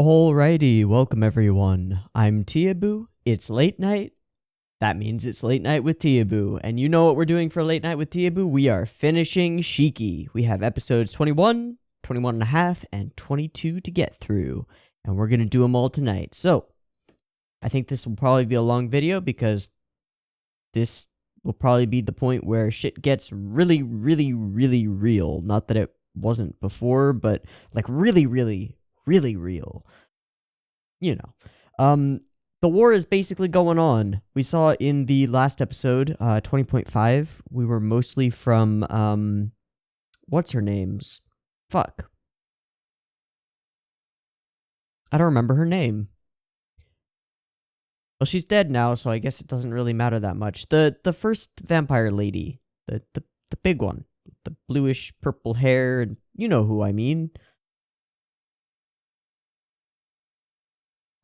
Alrighty, welcome everyone. I'm Teeaboo. It's late night. That means it's late night with Teeaboo. And you know what we're doing for late night with Teeaboo? We are finishing Shiki. We have episodes 21, 21 and a half, and 22 to get through. And we're going to do them all tonight. So, I think this will probably be a long video because this will probably be the point where shit gets really, really, really real. Not that it wasn't before, but like really, really, really real. You know. The war is basically going on. We saw in the last episode, 20.5, we were mostly from, what's her name's? Fuck. I don't remember her name. Well, she's dead now, so I guess it doesn't really matter that much. The first vampire lady, the big one, the bluish purple hair, and you know who I mean.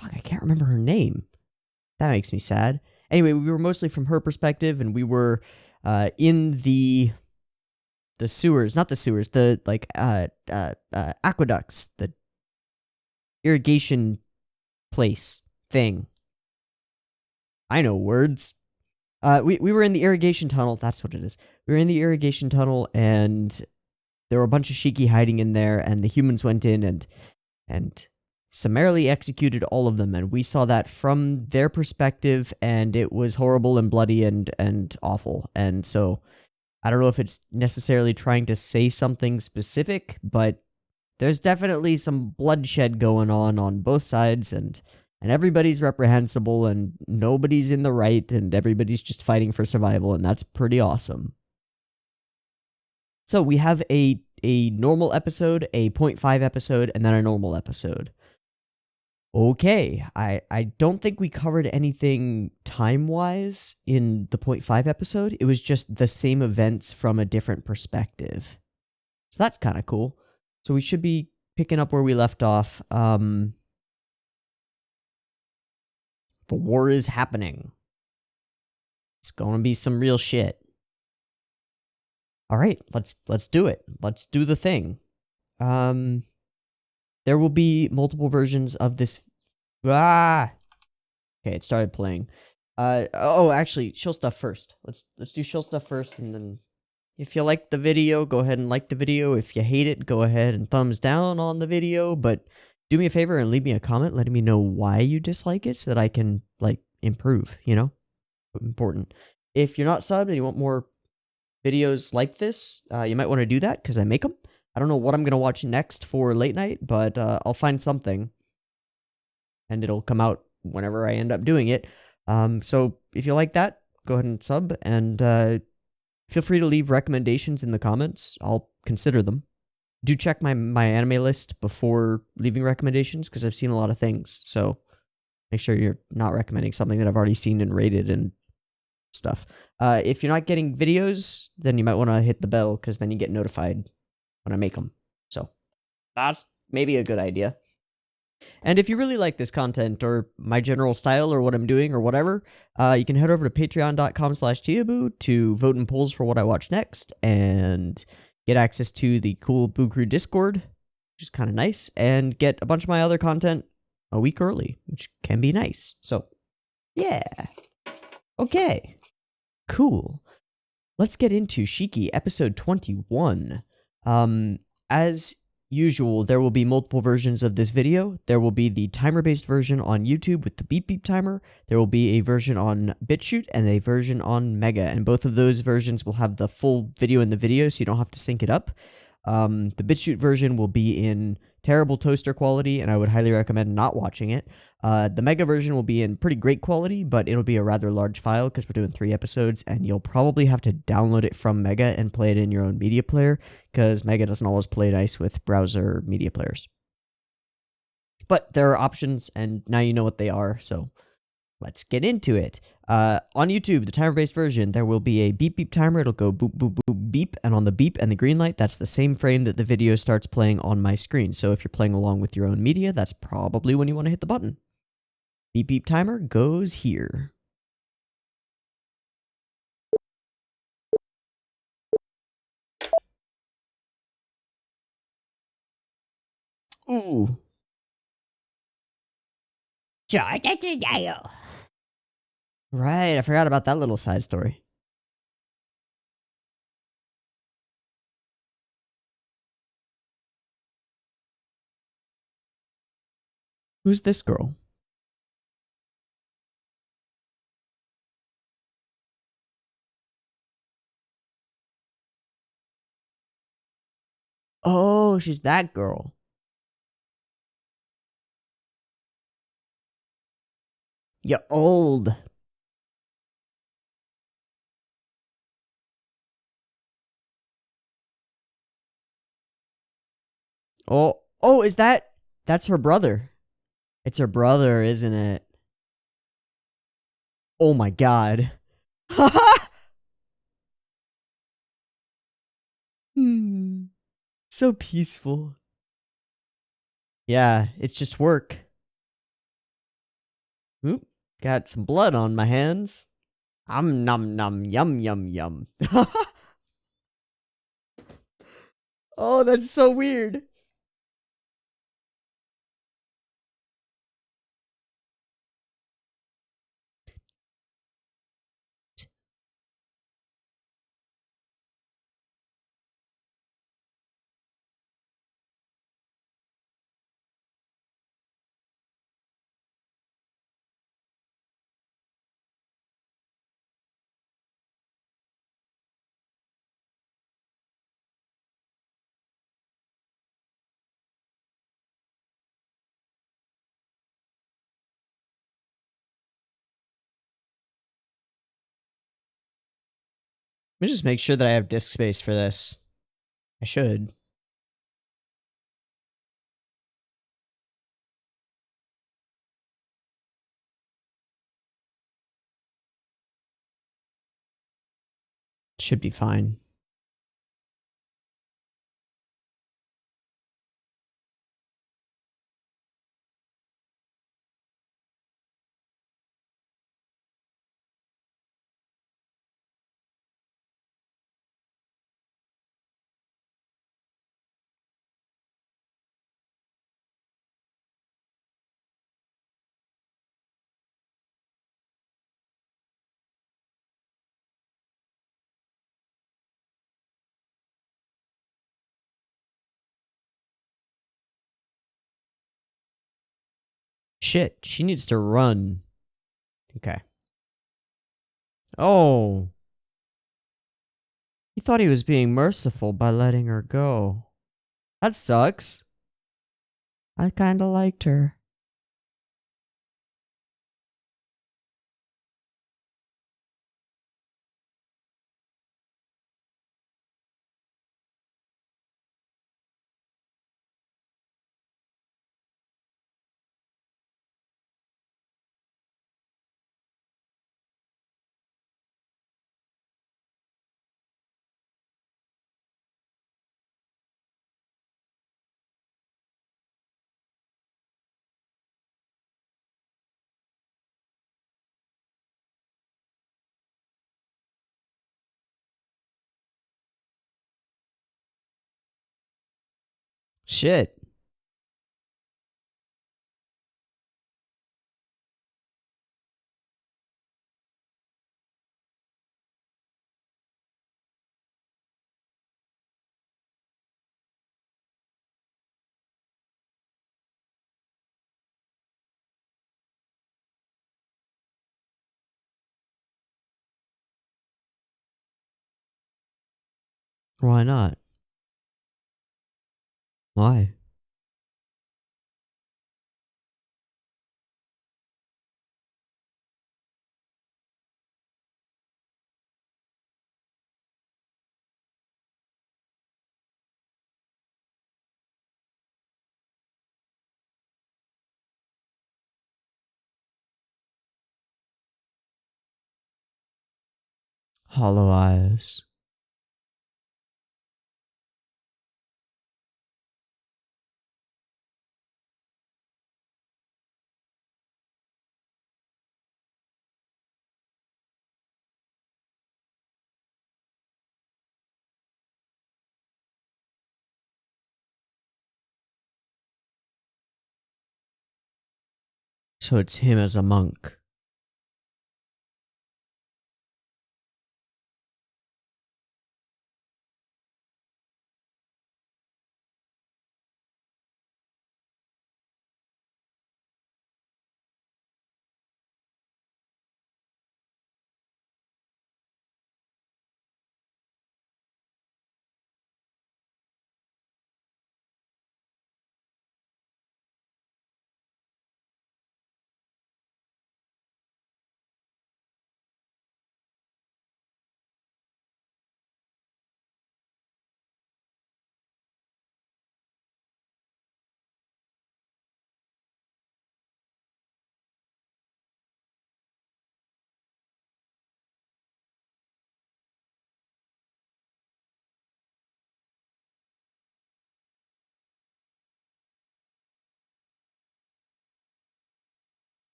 Fuck, I can't remember her name. That makes me sad. Anyway, we were mostly from her perspective, and we were in the sewers, not the sewers, the like aqueducts, the irrigation place thing. I know words. We were in the irrigation tunnel. That's what it is. We were in the irrigation tunnel, and there were a bunch of Shiki hiding in there, and the humans went in and summarily executed all of them, and we saw that from their perspective, and it was horrible and bloody and awful. And so I don't know if it's necessarily trying to say something specific, but there's definitely some bloodshed going on both sides, and everybody's reprehensible, and nobody's in the right, and everybody's just fighting for survival, and that's pretty awesome. So we have a normal episode, a 0.5 episode, and then a normal episode. Okay, I don't think we covered anything time-wise in the 0.5 episode. It was just the same events from a different perspective. So that's kind of cool. So we should be picking up where we left off. The war is happening. It's going to be some real shit. All right, let's do it. Let's do the thing. There will be multiple versions of this. Okay, it started playing. Oh, actually, shill stuff first. Let's do shill stuff first, and then if you like the video, go ahead and like the video. If you hate it, go ahead and thumbs down on the video. But do me a favor and leave me a comment letting me know why you dislike it so that I can, like, improve, you know? Important. If you're not subbed and you want more videos like this, you might want to do that because I make them. I don't know what I'm going to watch next for late night, but I'll find something. And it'll come out whenever I end up doing it. So if you like that, go ahead and sub. And feel free to leave recommendations in the comments. I'll consider them. Do check my anime list before leaving recommendations, because I've seen a lot of things. So make sure you're not recommending something that I've already seen and rated and stuff. If you're not getting videos, then you might want to hit the bell, because then you get notified when I make them. So that's maybe a good idea. And if you really like this content or my general style or what I'm doing or whatever, you can head over to patreon.com/Teeaboo to vote in polls for what I watch next and get access to the cool Boo Crew Discord, which is kind of nice, and get a bunch of my other content a week early, which can be nice. So, yeah. Okay. Cool. Let's get into Shiki, episode 21. As usual, there will be multiple versions of this video. There will be the timer-based version on YouTube with the beep beep timer. There will be a version on BitChute and a version on Mega, and both of those versions will have the full video in the video, so you don't have to sync it up. The BitChute version will be in terrible toaster quality, and I would highly recommend not watching it. The Mega version will be in pretty great quality, but it'll be a rather large file because we're doing 3 episodes, and you'll probably have to download it from Mega and play it in your own media player, because Mega doesn't always play nice with browser media players. But there are options, and now you know what they are, so let's get into it. On YouTube, the timer-based version, there will be a beep beep timer. It'll go boop boop boop beep, and on the beep and the green light, that's the same frame that the video starts playing on my screen. So if you're playing along with your own media, that's probably when you want to hit the button. Beep beep timer goes here. Ooh. Right, I forgot about that little side story. Who's this girl? Oh, she's that girl. You're old. Oh, is that's her brother? It's her brother, isn't it? Oh my god. Hmm. So peaceful. Yeah, it's just work. Oop, got some blood on my hands. Nom nom yum yum yum. Oh, that's so weird. Let me just make sure that I have disk space for this. I should. Should be fine. Shit, she needs to run. Okay. Oh. He thought he was being merciful by letting her go. That sucks. I kinda liked her. Shit. Why not? Why? Hollow eyes. So it's him as a monk.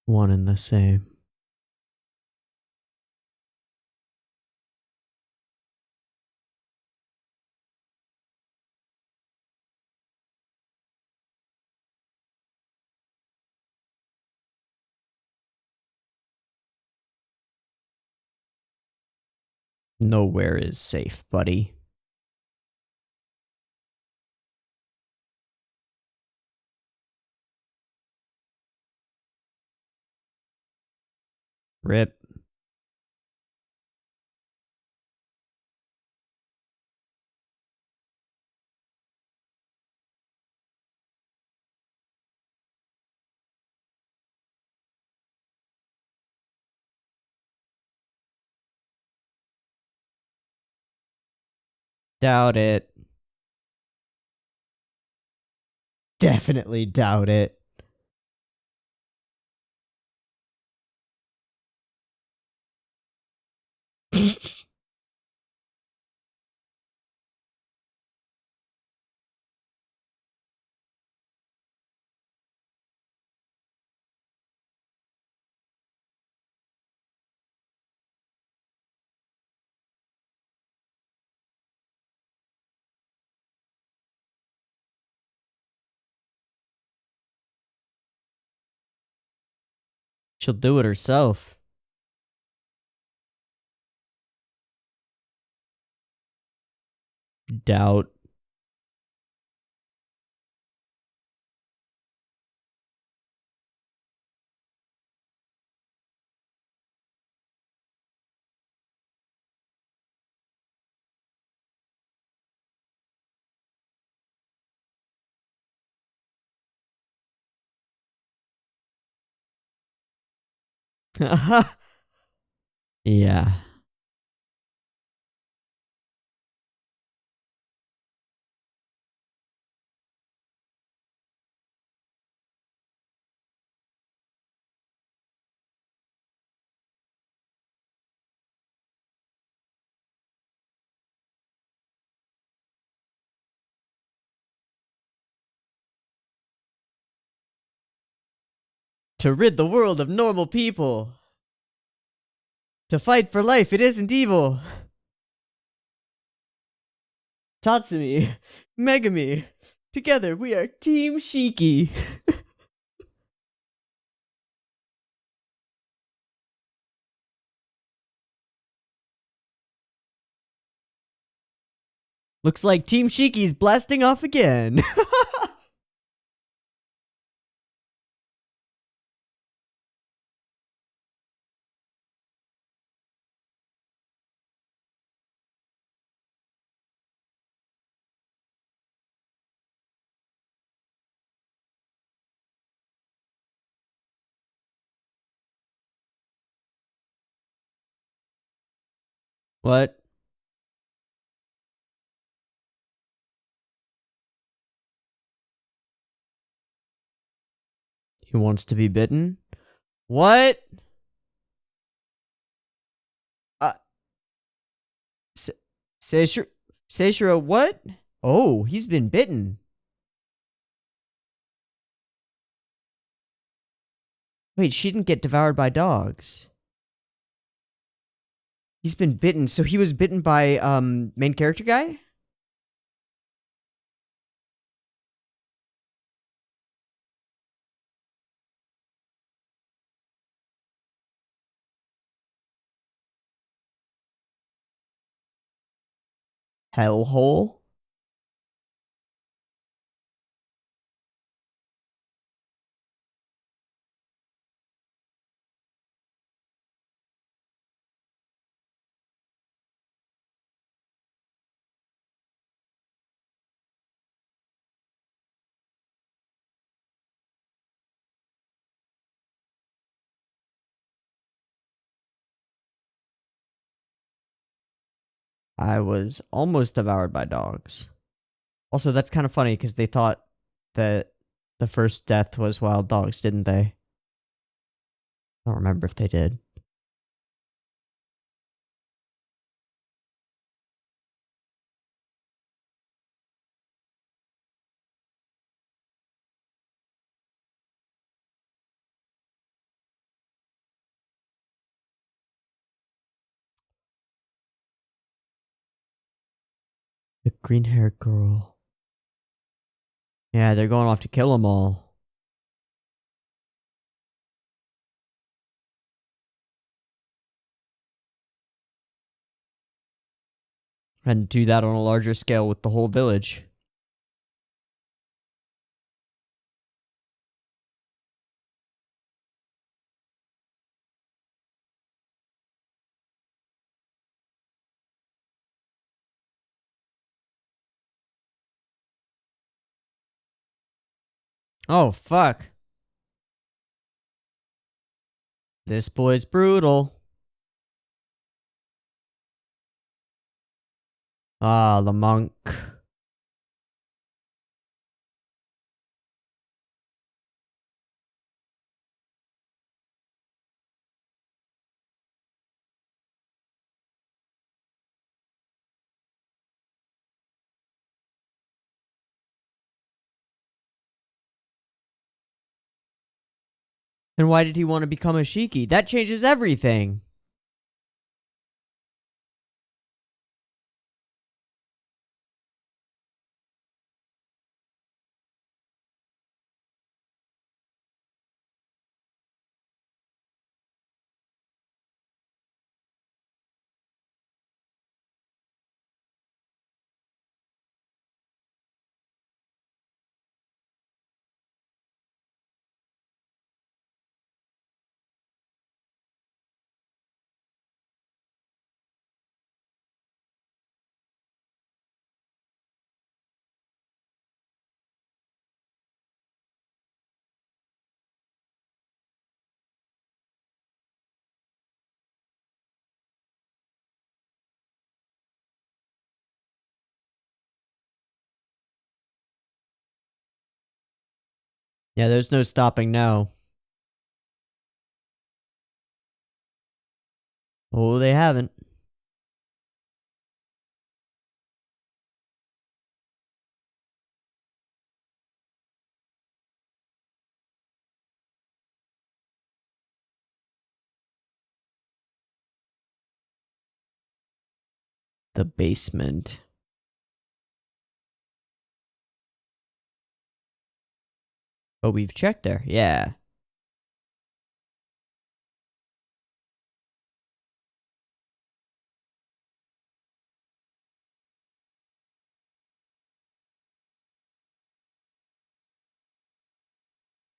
One and the same. Nowhere is safe, buddy. Rip. Doubt it. Definitely doubt it. She'll do it herself. Doubt. Yeah. To rid the world of normal people. To fight for life, it isn't evil. Tatsumi, Megami, together we are Team Shiki. Looks like Team Shiki's blasting off again. What? He wants to be bitten? What? Seishiro, what? Oh, he's been bitten. Wait, she didn't get devoured by dogs. He's been bitten. So he was bitten by main character guy? Hellhole? I was almost devoured by dogs. Also, that's kind of funny because they thought that the first death was wild dogs, didn't they? I don't remember if they did. The green haired girl. Yeah, they're going off to kill them all. And do that on a larger scale with the whole village. Oh, fuck. This boy's brutal. Ah, the monk. And why did he want to become a Shiki? That changes everything. Yeah, there's no stopping now. Oh, they haven't. The basement. Oh, we've checked there. Yeah.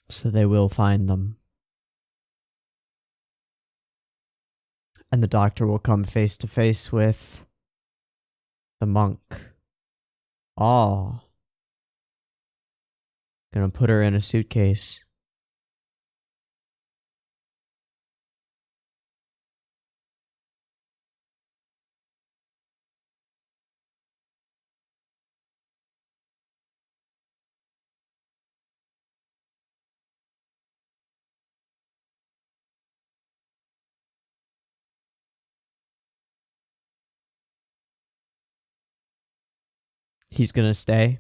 So they will find them. And the doctor will come face to face with the monk. Oh. Gonna put her in a suitcase. He's gonna stay.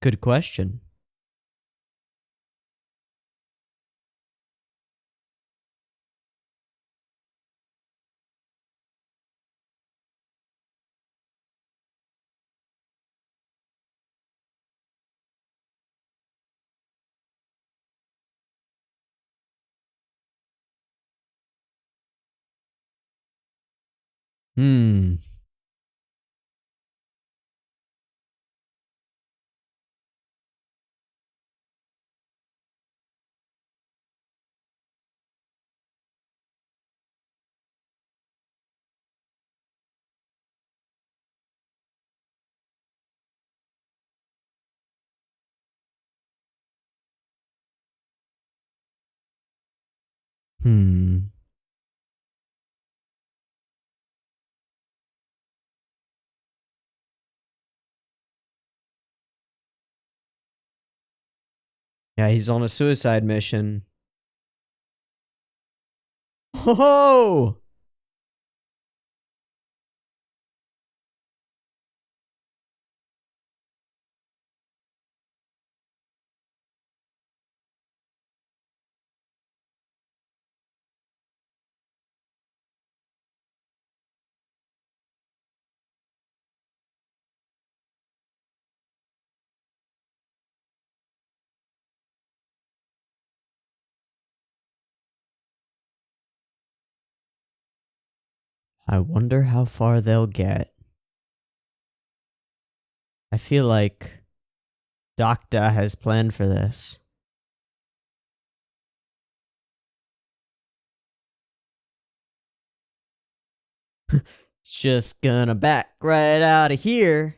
Good question. Hmm. Hmm. Yeah, he's on a suicide mission. Oh! I wonder how far they'll get. I feel like Docta has planned for this. It's just gonna back right out of here.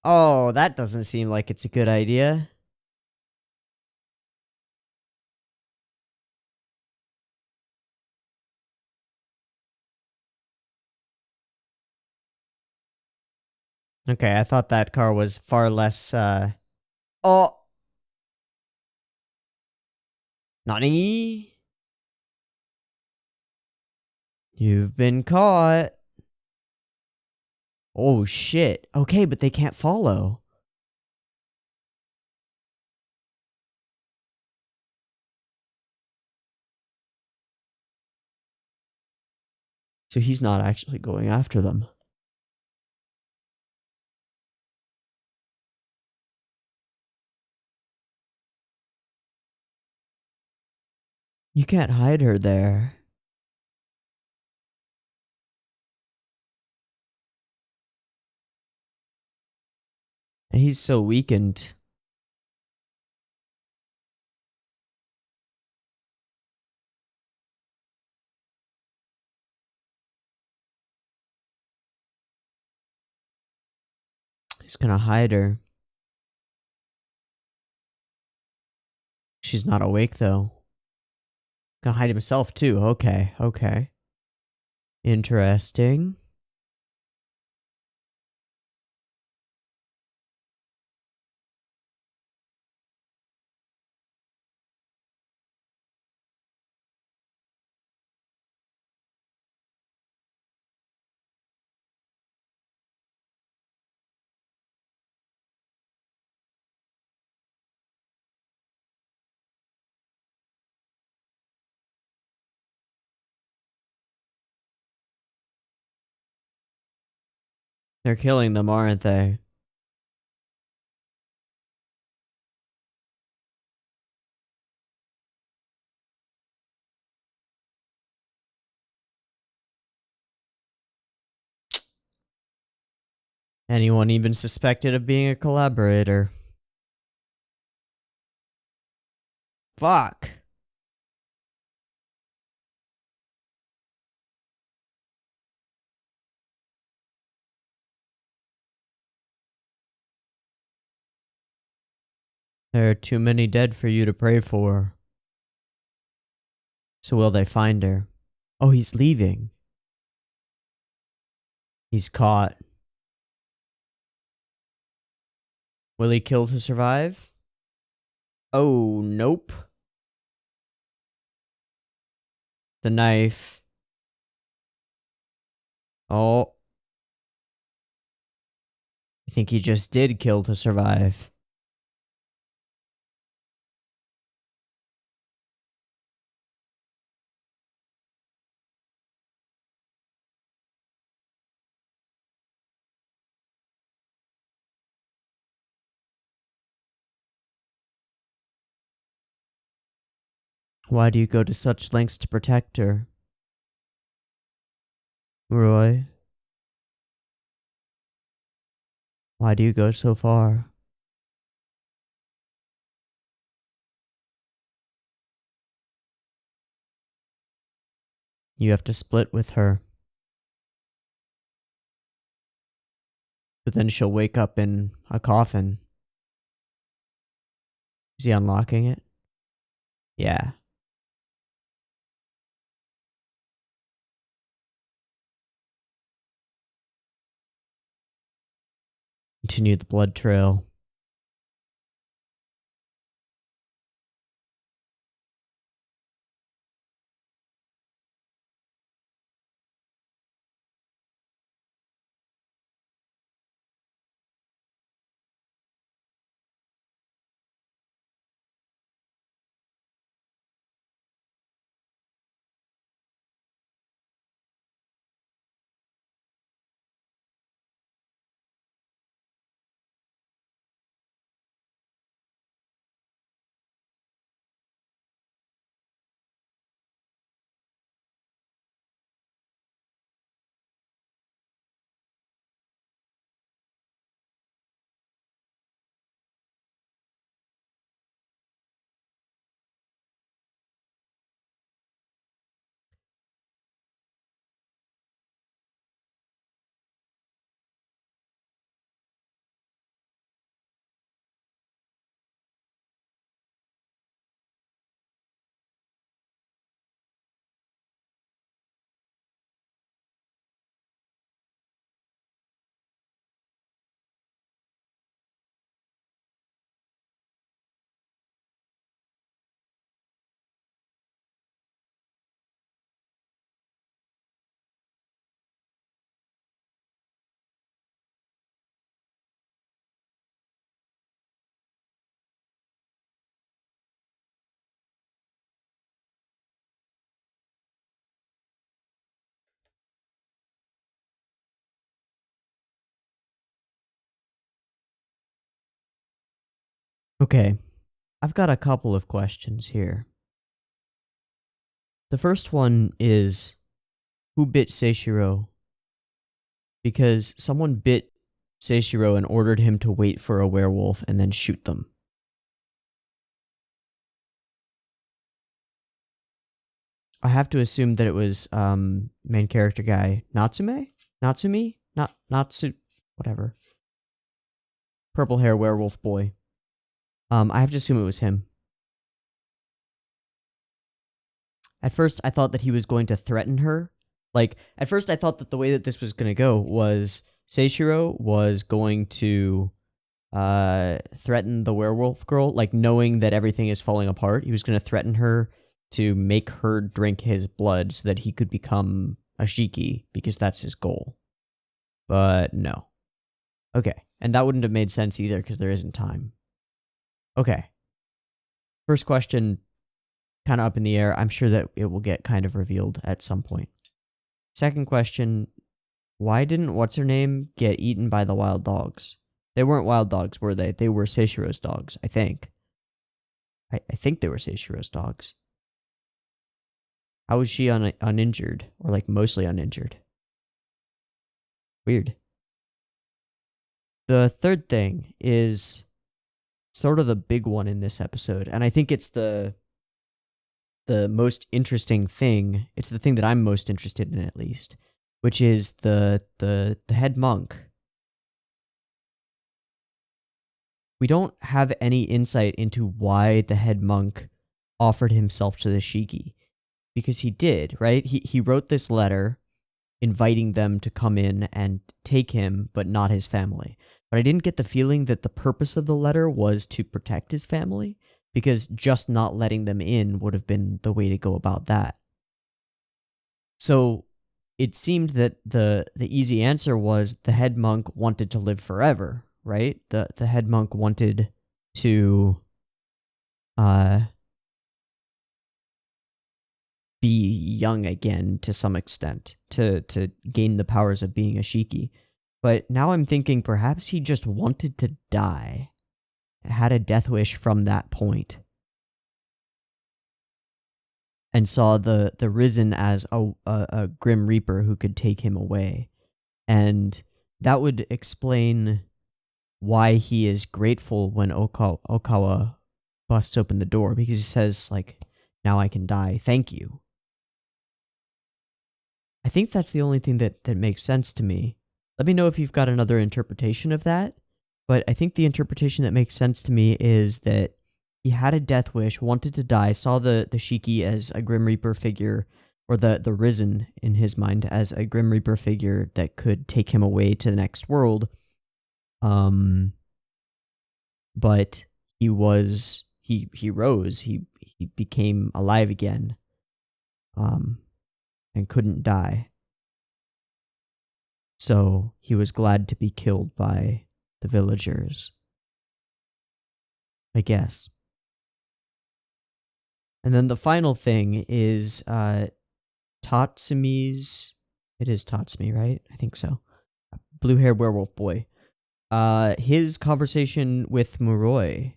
Oh, that doesn't seem like it's a good idea. Okay, I thought that car was far less, Oh! Nani? You've been caught. Oh, shit. Okay, but they can't follow. So he's not actually going after them. You can't hide her there. And he's so weakened. He's gonna hide her. She's not awake, though. Gonna hide himself, too. Okay, okay. Interesting. They're killing them, aren't they? Anyone even suspected of being a collaborator? Fuck. There are too many dead for you to pray for. So will they find her? Oh, he's leaving. He's caught. Will he kill to survive? Oh, nope. The knife. Oh. I think he just did kill to survive. Why do you go to such lengths to protect her? Roy? Why do you go so far? You have to split with her. But then she'll wake up in a coffin. Is he unlocking it? Yeah. Continue the blood trail. Okay. I've got a couple of questions here. The first one is, who bit Seishiro? Because someone bit Seishiro and ordered him to wait for a werewolf and then shoot them. I have to assume that it was main character guy Natsume? Natsumi? Natsu whatever. Purple hair werewolf boy. I have to assume it was him. At first I thought that he was going to threaten her. Like, at first I thought that the way that this was going to go was Seishiro was going to threaten the werewolf girl, like knowing that everything is falling apart. He was going to threaten her to make her drink his blood so that he could become a Shiki, because that's his goal. But no. Okay, and that wouldn't have made sense either because there isn't time. Okay. First question, kind of up in the air. I'm sure that it will get kind of revealed at some point. Second question, why didn't what's-her-name get eaten by the wild dogs? They weren't wild dogs, were they? They were Seishiro's dogs, I think. I think they were Seishiro's dogs. How was she uninjured? Or, like, mostly uninjured? Weird. The third thing is sort of the big one in this episode, and I think it's the most interesting thing. It's the thing that I'm most interested in, at least, which is the head monk. We don't have any insight into why the head monk offered himself to the Shiki, because he did, right? He wrote this letter inviting them to come in and take him, but not his family. But I didn't get the feeling that the purpose of the letter was to protect his family, because just not letting them in would have been the way to go about that. So it seemed that the easy answer was the head monk wanted to live forever, right? The head monk wanted to be young again to some extent, to gain the powers of being a Shiki. But now I'm thinking perhaps he just wanted to die, had a death wish from that point. and saw the Risen as a Grim Reaper who could take him away. And that would explain why he is grateful when Okawa busts open the door, because he says, like, now I can die, thank you. I think that's the only thing that makes sense to me. Let me know if you've got another interpretation of that, but I think the interpretation that makes sense to me is that he had a death wish, wanted to die, saw the Shiki as a Grim Reaper figure, or the Risen in his mind as a Grim Reaper figure that could take him away to the next world. But he rose, he became alive again, and couldn't die. So he was glad to be killed by the villagers, I guess. And then the final thing is Tatsumi's... It is Tatsumi, right? I think so. Blue-haired werewolf boy. His conversation with Muroi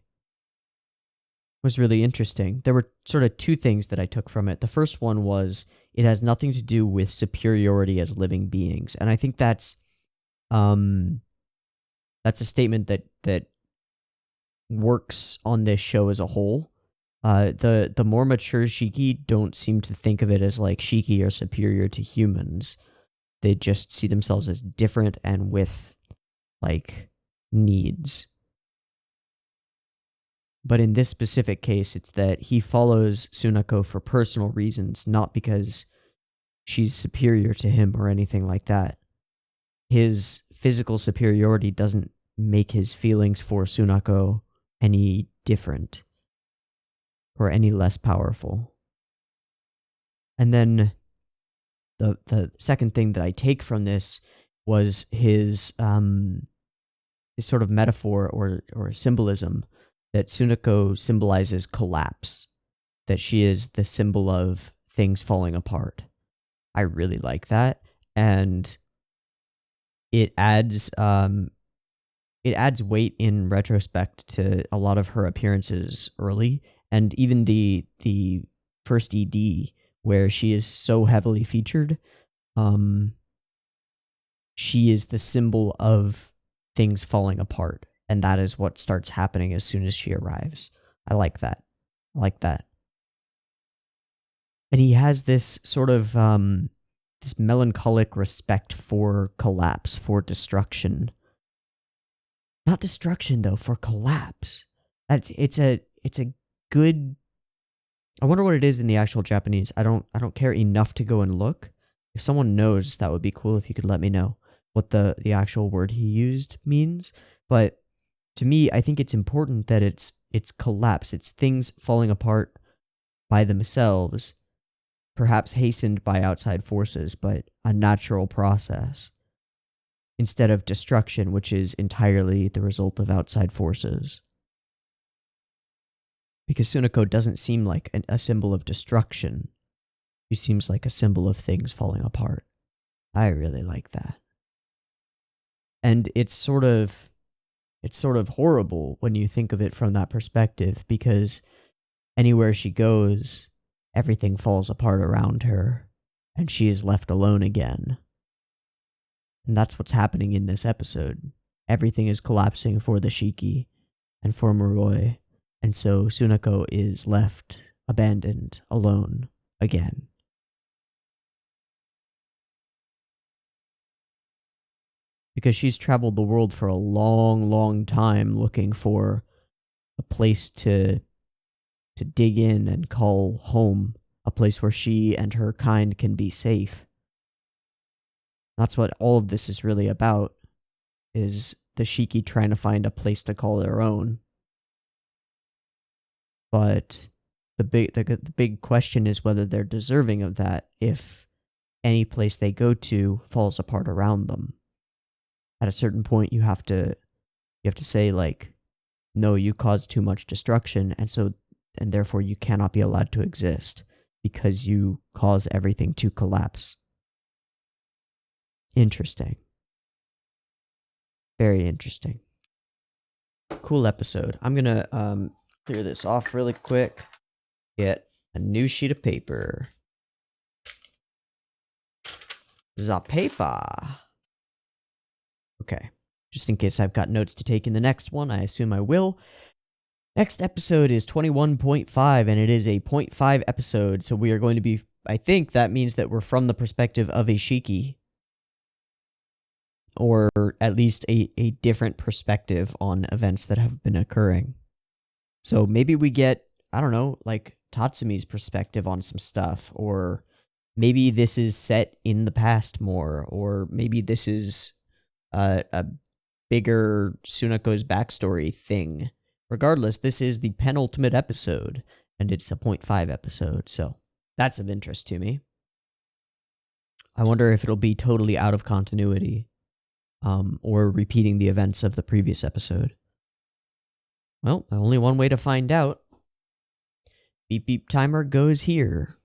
was really interesting. There were sort of two things that I took from it. The first one was it has nothing to do with superiority as living beings, and I think that's a statement that works on this show as a whole. The more mature Shiki don't seem to think of it as like Shiki are superior to humans. They just see themselves as different and with, like, needs. But in this specific case, it's that he follows Tsunako for personal reasons, not because she's superior to him or anything like that. His physical superiority doesn't make his feelings for Tsunako any different or any less powerful. And then the second thing that I take from this was his sort of metaphor or symbolism that Tsunako symbolizes collapse, that she is the symbol of things falling apart. I really like that, and it adds weight in retrospect to a lot of her appearances early, and even the first ED, where she is so heavily featured. She is the symbol of things falling apart, and that is what starts happening as soon as she arrives. I like that. And he has this sort of this melancholic respect for collapse, for destruction. Not destruction though, for collapse. It's a good... I wonder what it is in the actual Japanese. I don't care enough to go and look. If someone knows, that would be cool if you could let me know what the actual word he used means. But to me, I think it's important that it's collapse. It's things falling apart by themselves, perhaps hastened by outside forces, but a natural process, instead of destruction, which is entirely the result of outside forces. Because Tsunako doesn't seem like a symbol of destruction. She seems like a symbol of things falling apart. I really like that. And it's sort of horrible when you think of it from that perspective, because anywhere she goes, everything falls apart around her, and she is left alone again. And that's what's happening in this episode. Everything is collapsing for the Shiki and for Muroi, and so Tsunako is left abandoned, alone, again. Because she's traveled the world for a long, long time looking for a place to dig in and call home, a place where she and her kind can be safe. That's what all of this is really about, is the Shiki trying to find a place to call their own. But the big question is whether they're deserving of that if any place they go to falls apart around them. At a certain point, you have to say, like, no, you caused too much destruction, and therefore you cannot be allowed to exist because you cause everything to collapse. Interesting. Very interesting. Cool episode. I'm gonna clear this off really quick. Get A new sheet of paper. The paper. Okay. Just in case I've got notes to take in the next one, I assume I will. Next episode is 21.5, and it is a 0.5 episode, so we are going to be... I think that means that we're from the perspective of a Shiki. Or at least a different perspective on events that have been occurring. So maybe we get, I don't know, like Tatsumi's perspective on some stuff, or maybe this is set in the past more, or maybe this is a bigger Sunako's backstory thing. Regardless, this is the penultimate episode, and it's a 0.5 episode, so that's of interest to me. I wonder if it'll be totally out of continuity, or repeating the events of the previous episode. Well, only one way to find out. Beep beep timer goes here.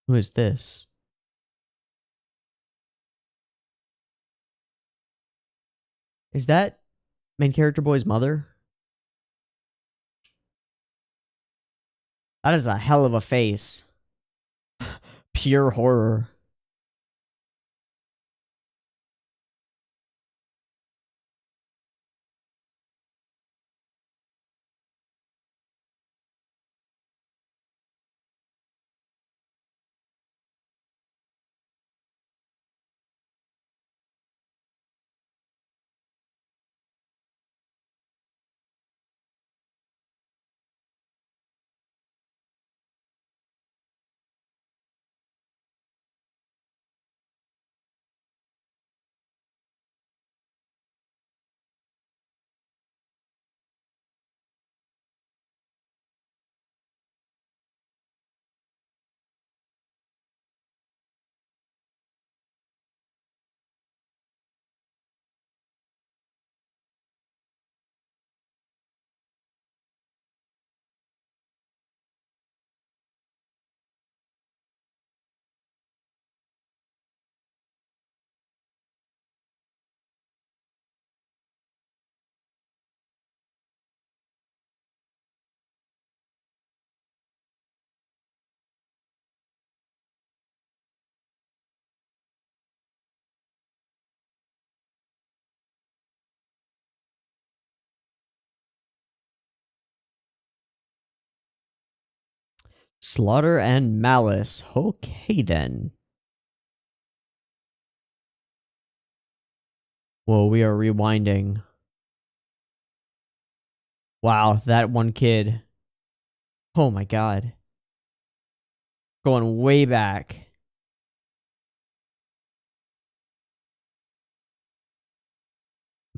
Who is this? Is that main character boy's mother? That is a hell of a face. Pure horror. Slaughter and Malice. Okay, then. Whoa, we are rewinding. Wow, that one kid. Oh my god. Going way back.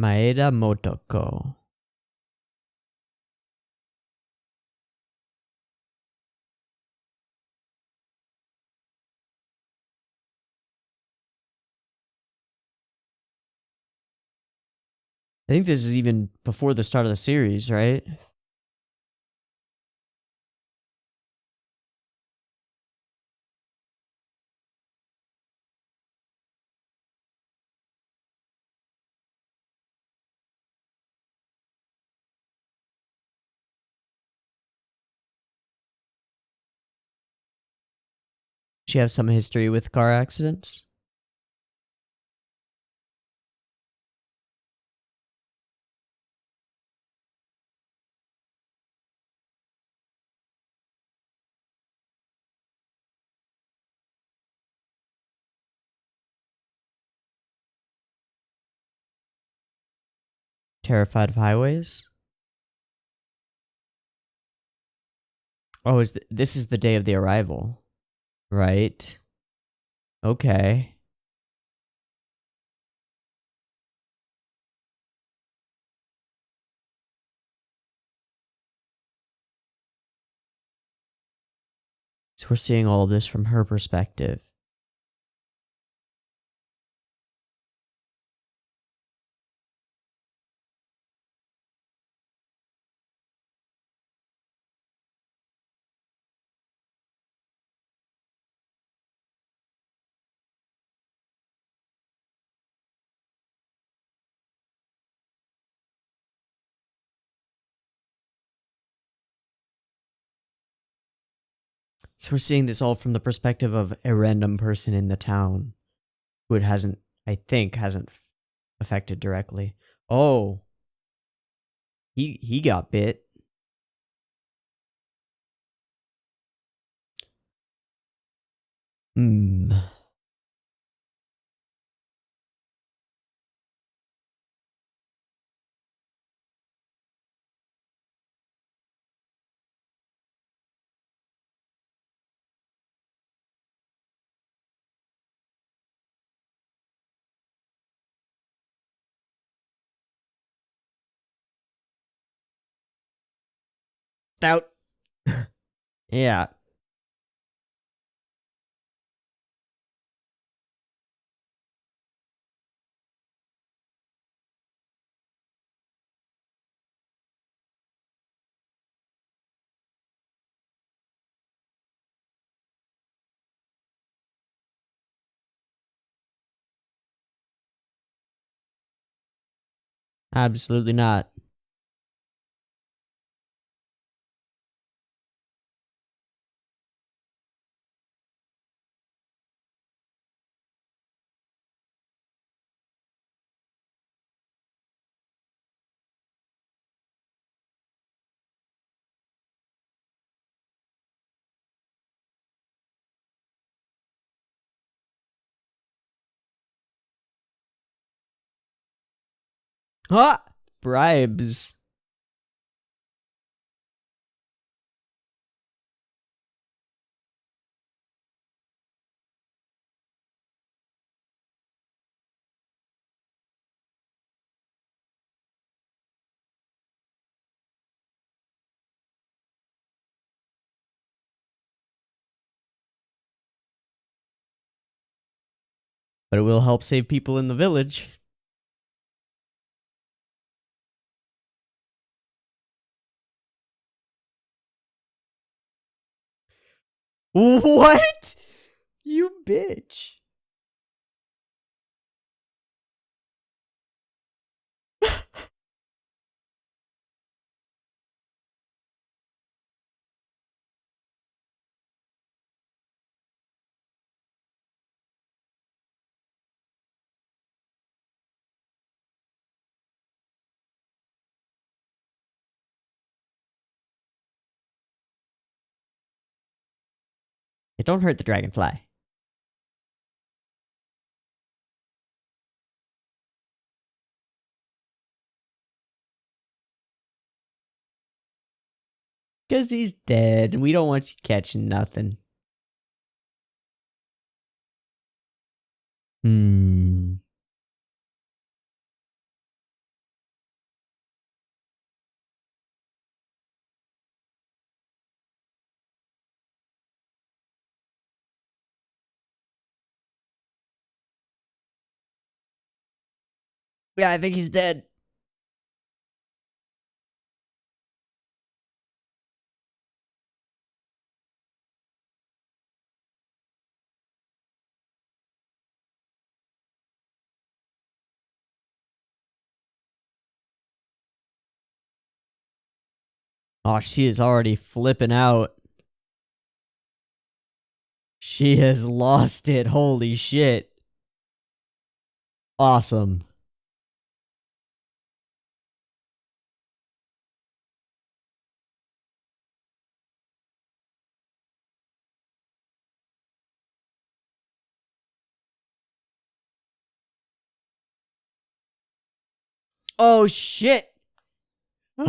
Maeda Motoko. I think this is even before the start of the series, right? She has some history with car accidents. Terrified of highways. Oh, this is the day of the arrival, right? Okay. So we're seeing all of this from her perspective. So we're seeing this all from the perspective of a random person in the town who it hasn't, I think, hasn't affected directly. Oh, he got bit. Hmm. Stout. Yeah. Absolutely not. Ah! Bribes. But it will help save people in the village. What? You bitch. It don't hurt the dragonfly. Because he's dead, and we don't want you catching nothing. Hmm. Yeah, I think he's dead. Oh, she is already flipping out. She has lost it. Holy shit. Awesome. Oh shit. You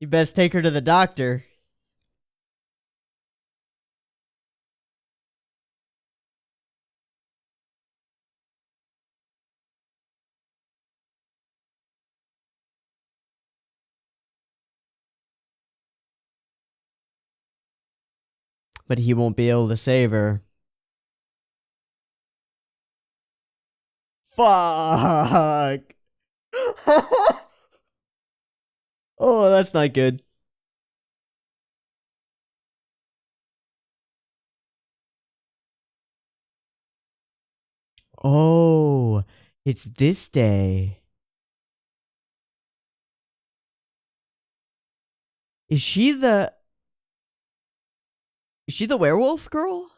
best take her to the doctor. But he won't be able to save her. Fuck. Oh, that's not good. Oh, it's this day. Is she the... Is she the werewolf girl?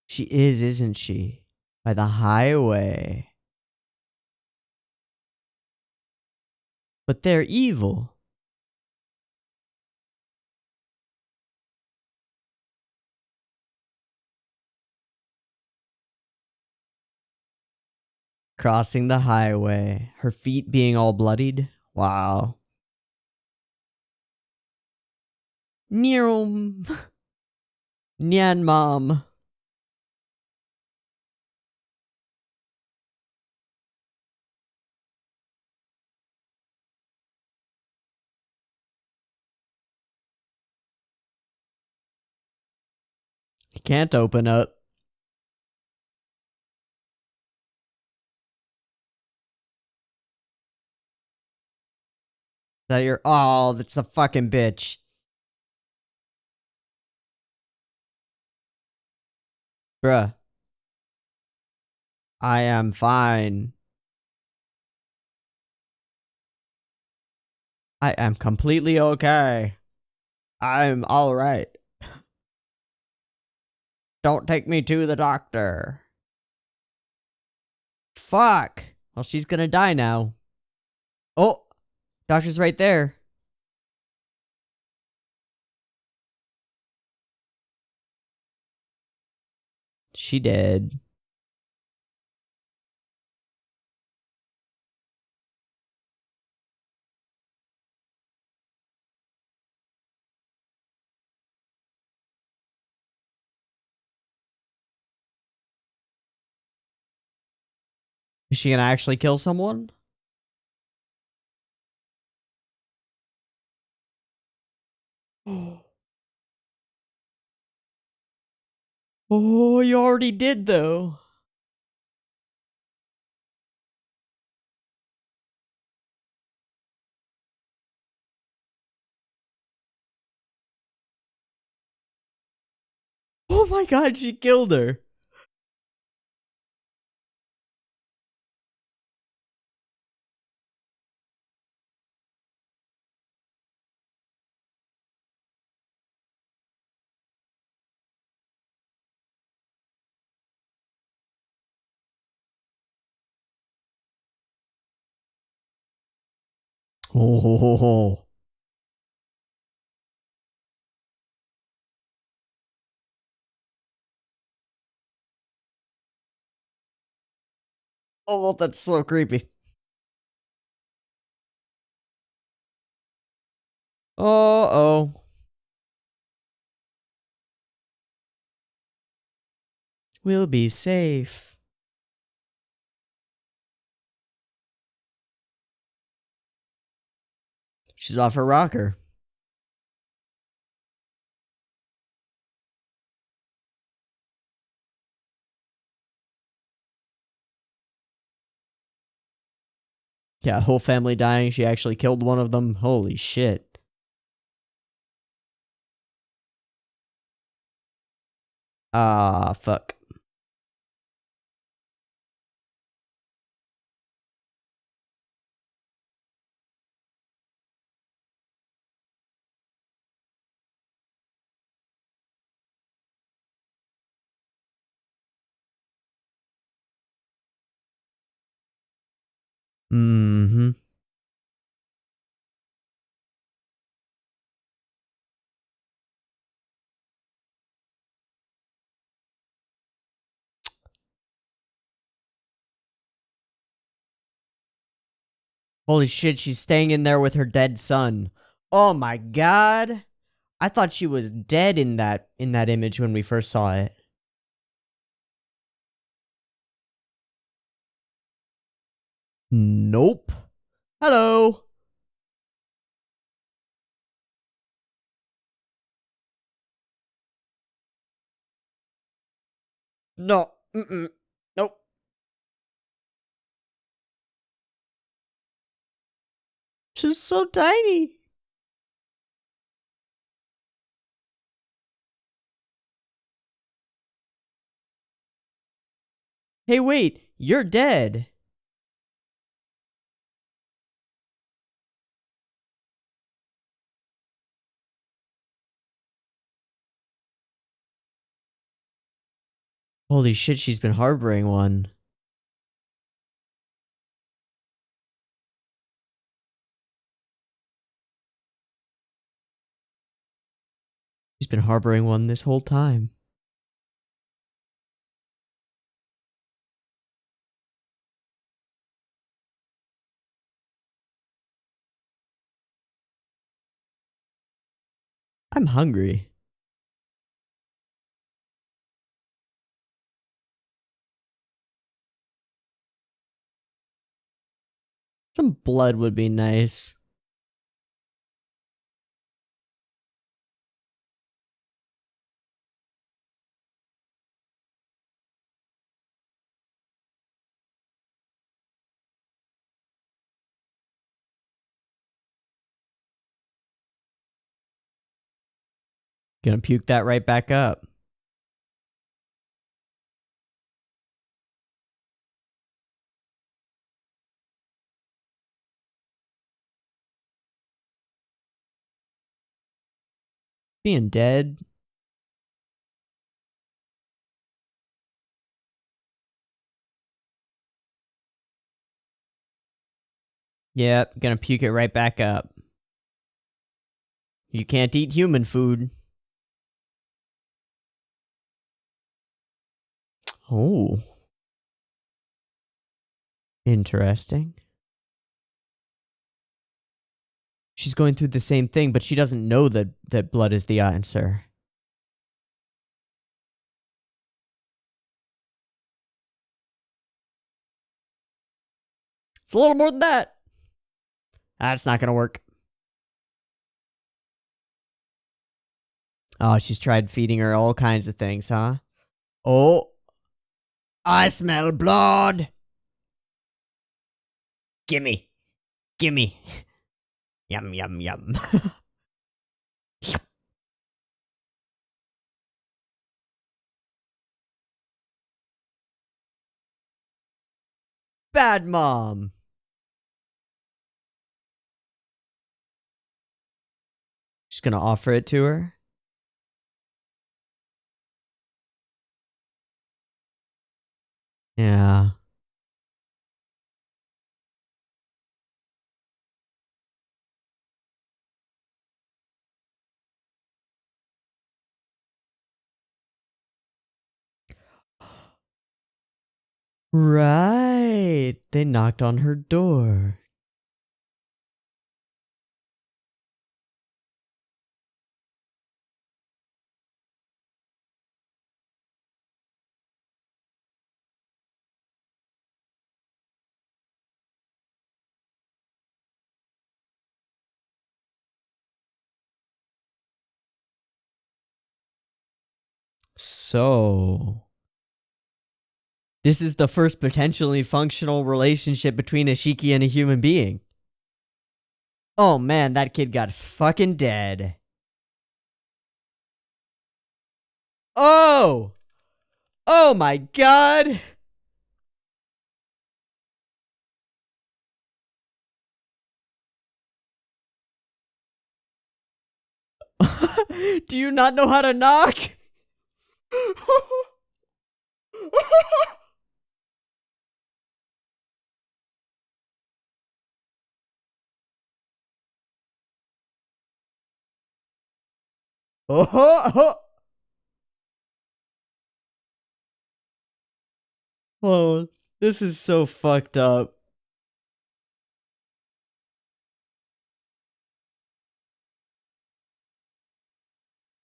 She is, isn't she? By the highway. But they're evil. Crossing the highway. Her feet being all bloodied. Wow. Nyeom. Nyan mom. He can't open up. That you're... Oh, that's the fucking bitch. Bruh. I am fine. I am completely okay. I'm alright. Don't take me to the doctor. Fuck. Well, she's gonna die now. Oh, doctor's right there. She dead. Is she gonna actually kill someone? Oh, you already did though. Oh my god, she killed her. Oh. Oh, that's so creepy. Oh. We'll be safe. She's off her rocker. Yeah, whole family dying. She actually killed one of them. Holy shit. Ah, fuck. Mm-hmm. Holy shit, she's staying in there with her dead son. Oh my god. I thought she was dead in that image when we first saw it. Nope. Hello. No. Mm-mm. Nope. She's so tiny. Hey, wait. You're dead. Holy shit, she's been harboring one. She's been harboring one this whole time. I'm hungry. Some blood would be nice. Gonna puke that right back up. Being dead. Yep, gonna puke it right back up. You can't eat human food. Oh. Interesting. She's going through the same thing, but she doesn't know that blood is the answer. It's a little more than that. That's not gonna work. Oh, she's tried feeding her all kinds of things, huh? Oh. I smell blood. Gimme. Gimme. Yum, yum, yum. Bad mom. She's gonna offer it to her. Yeah. Right. They knocked on her door. So, this is the first potentially functional relationship between a Shiki and a human being. Oh man, that kid got fucking dead. Oh! Oh my god! Do you not know how to knock? Oh, oh, this is so fucked up.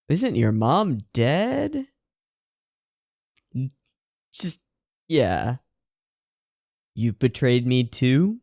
Isn't your mom dead? Just, yeah. You've betrayed me too?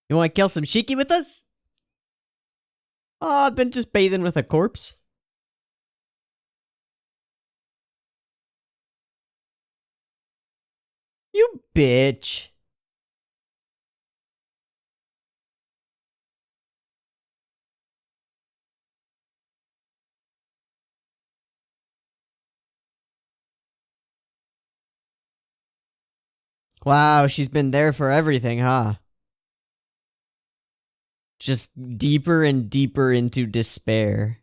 You want to kill some Shiki with us? Oh, I've been just bathing with a corpse. You bitch. Wow, she's been there for everything, huh? Just deeper and deeper into despair.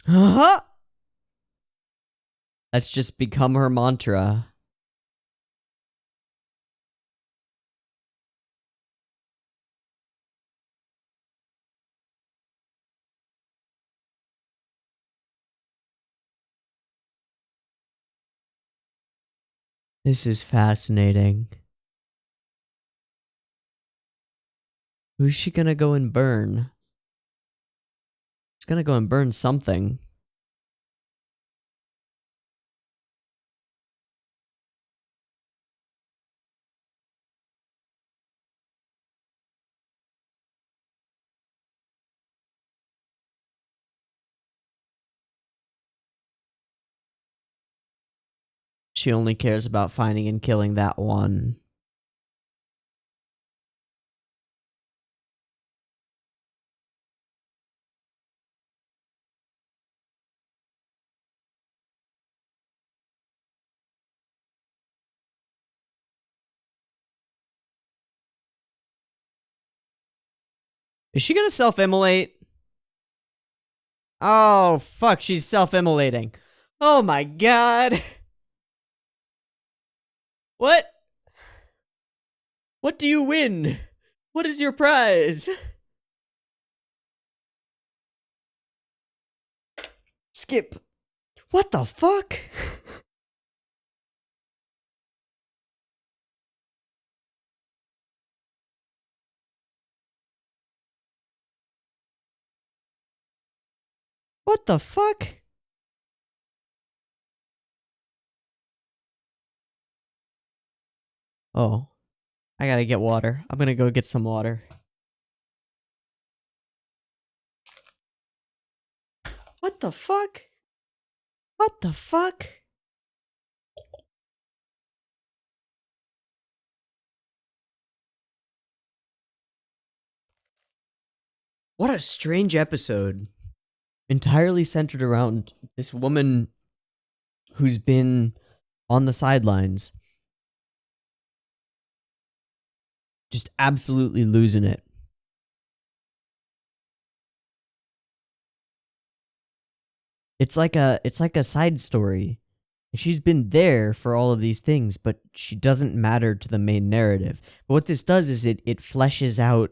Huh? That's just become her mantra. This is fascinating. Who's she gonna go and burn? She's gonna go and burn something. She only cares about finding and killing that one. Is she gonna self-immolate? Oh, fuck, she's self-immolating. Oh my god. What? What do you win? What is your prize? Skip. What the fuck? What the fuck? Oh, I gotta get water. I'm gonna go get some water. What the fuck? What the fuck? What a strange episode. Entirely centered around this woman who's been on the sidelines. Just absolutely losing it. It's like a side story. She's been there for all of these things, but she doesn't matter to the main narrative. But what this does is it fleshes out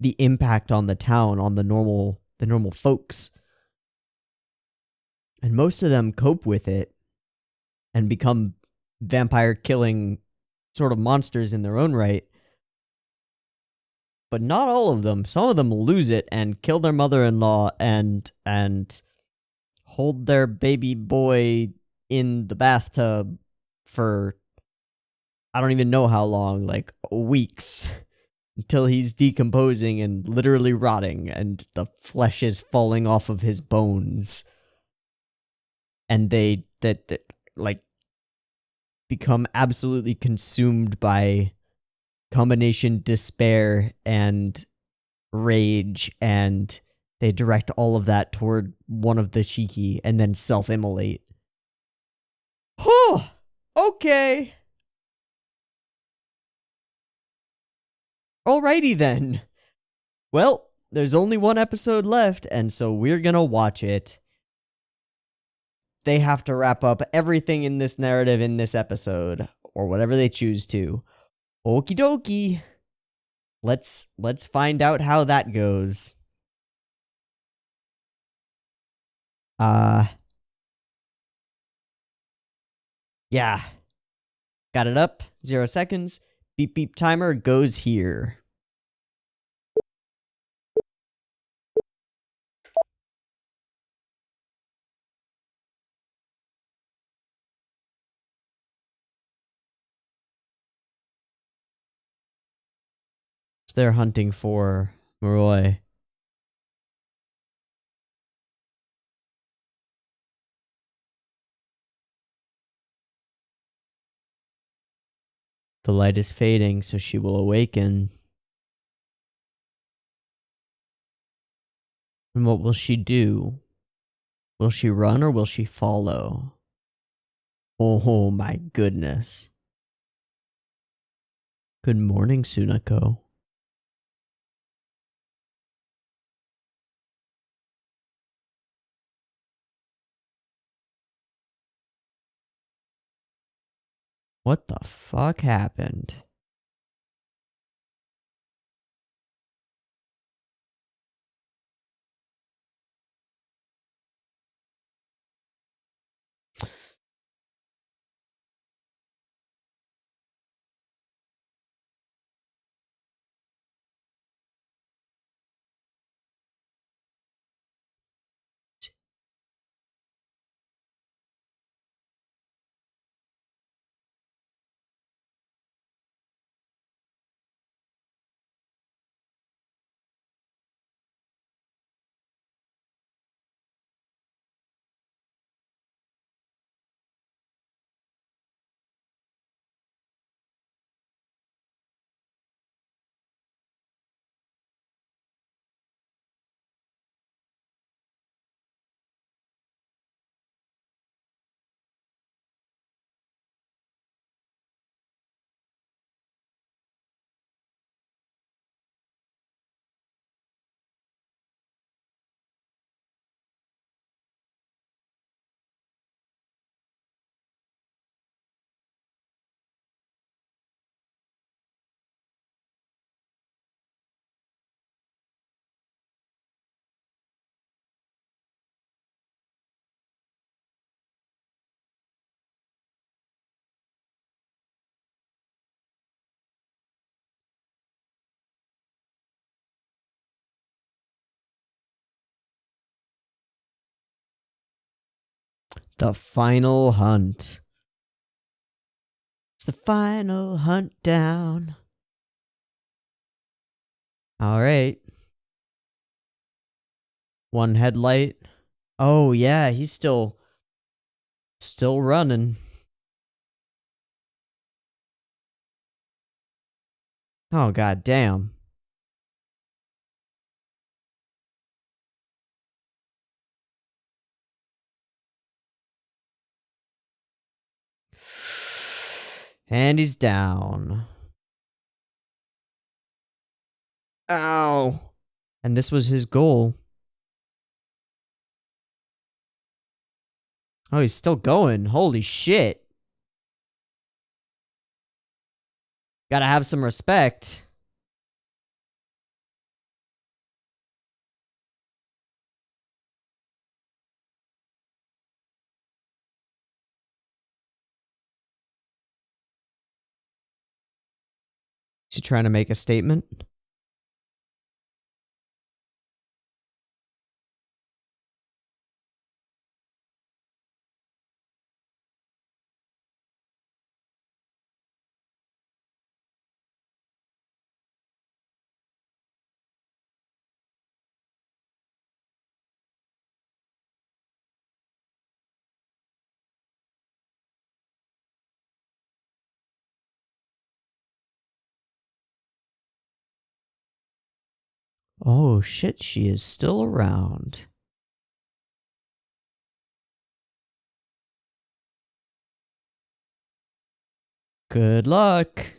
the impact on the town, on the normal folks. And most of them cope with it and become vampire killing sort of monsters in their own right. But not all of them. Some of them lose it and kill their mother-in-law and hold their baby boy in the bathtub for I don't even know how long, like weeks, until he's decomposing and literally rotting and the flesh is falling off of his bones. And they that like become absolutely consumed by combination despair and rage, and they direct all of that toward one of the Shiki and then self-immolate. Oh, okay. Alrighty then. Well, there's only one episode left, and so we're gonna watch it. They have to wrap up everything in this narrative in this episode, or whatever they choose to. Okie dokie. Let's find out how that goes. Yeah. Got it up. 0 seconds. Beep beep timer goes here. They're hunting for Moroi. The light is fading, so she will awaken. And what will she do? Will she run or will she follow? Oh my goodness. Good morning, Sunako. What the fuck happened? The final hunt. It's the final hunt down. Alright. One headlight. Oh yeah, he's still running. Oh god damn. And he's down. Ow. And this was his goal. Oh, he's still going. Holy shit. Gotta have some respect. Is he trying to make a statement? Oh shit, she is still around. Good luck.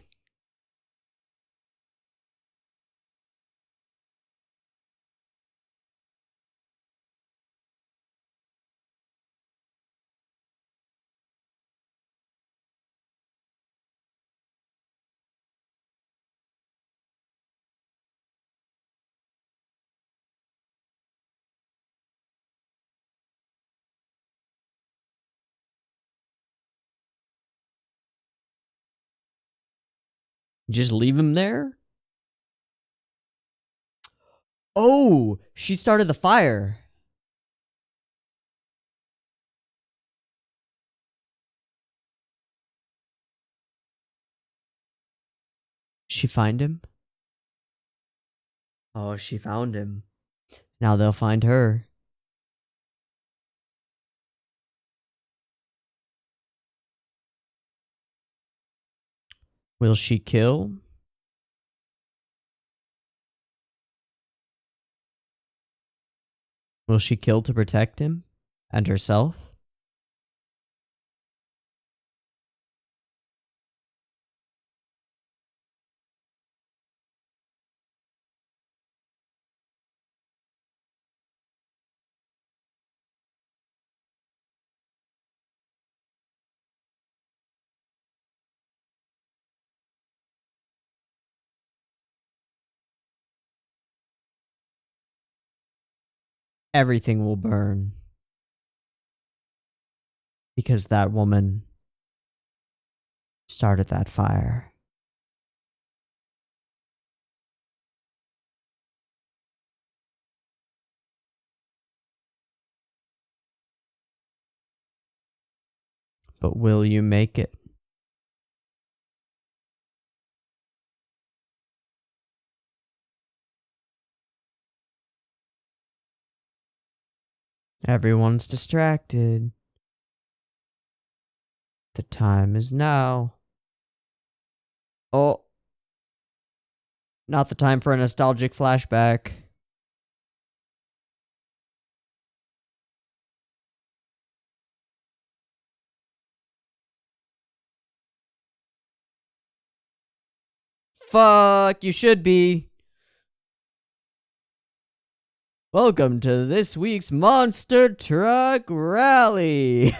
Just leave him there? Oh, she started the fire. She find him? Oh, she found him. Now they'll find her. Will she kill? Will she kill to protect him? And herself? Everything will burn. Because that woman started that fire. But will you make it? Everyone's distracted. The time is now. Oh. Not the time for a nostalgic flashback. Fuck, you should be. Welcome to this week's Monster Truck Rally.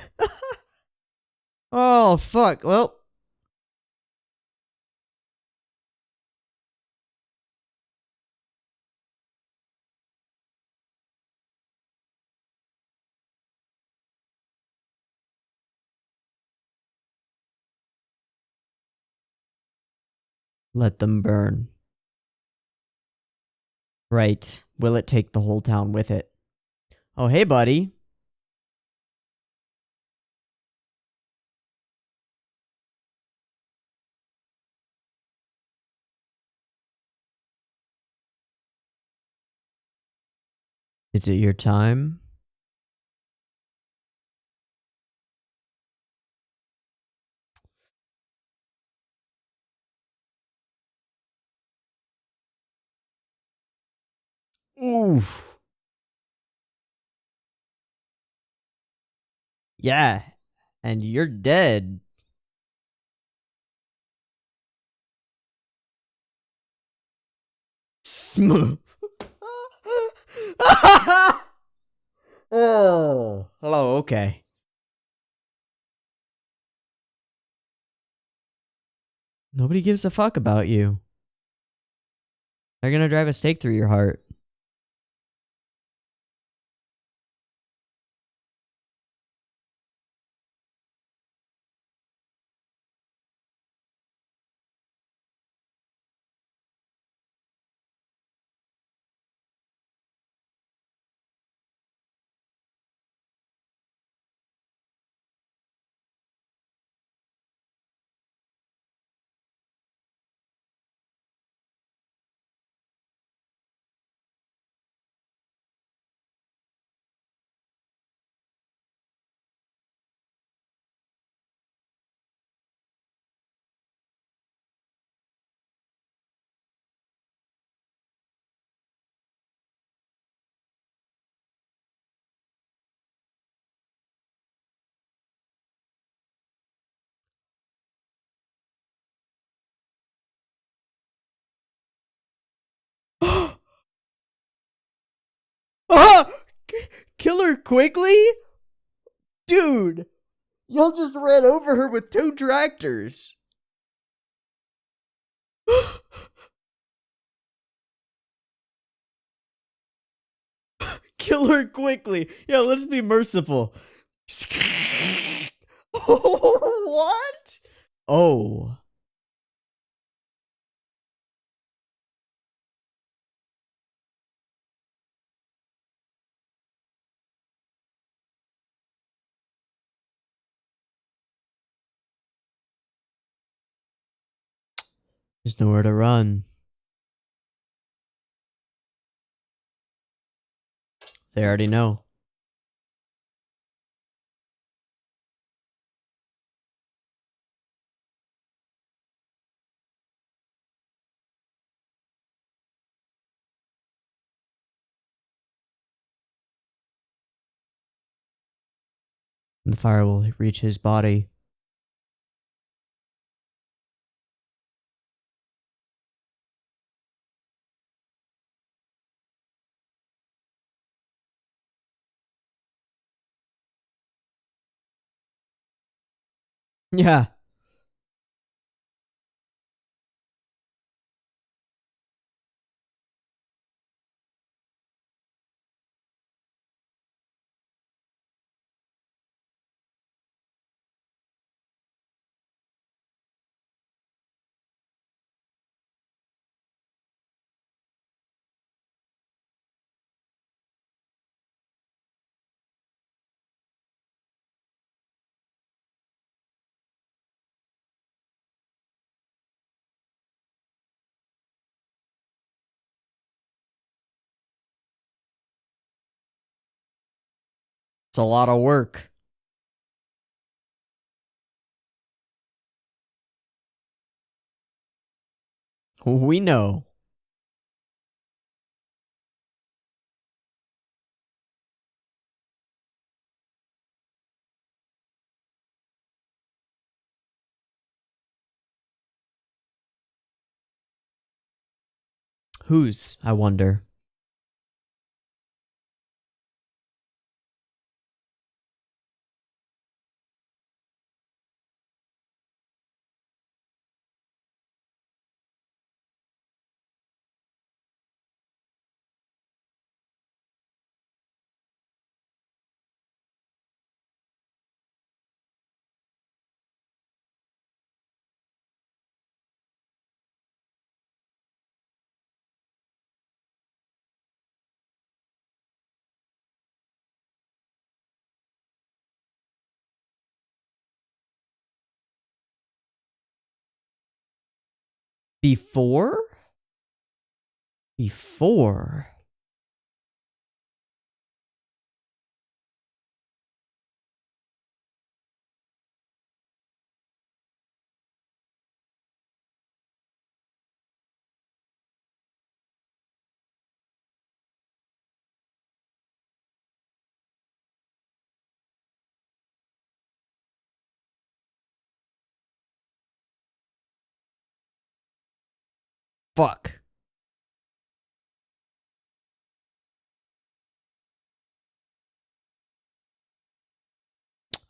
Oh, fuck. Well, let them burn. Right. Will it take the whole town with it? Oh, hey, buddy. Is it your time? Oof. Yeah. And you're dead. Smooth. Oh. Hello, okay. Nobody gives a fuck about you. They're gonna drive a stake through your heart. Ah! Kill her quickly? Dude, y'all just ran over her with 2 tractors. Kill her quickly. Yeah, let's be merciful. What? Oh. There's nowhere to run. They already know. And the fire will reach his body. Yeah. It's a lot of work. We know. Whose, I wonder. Before? Before? Fuck.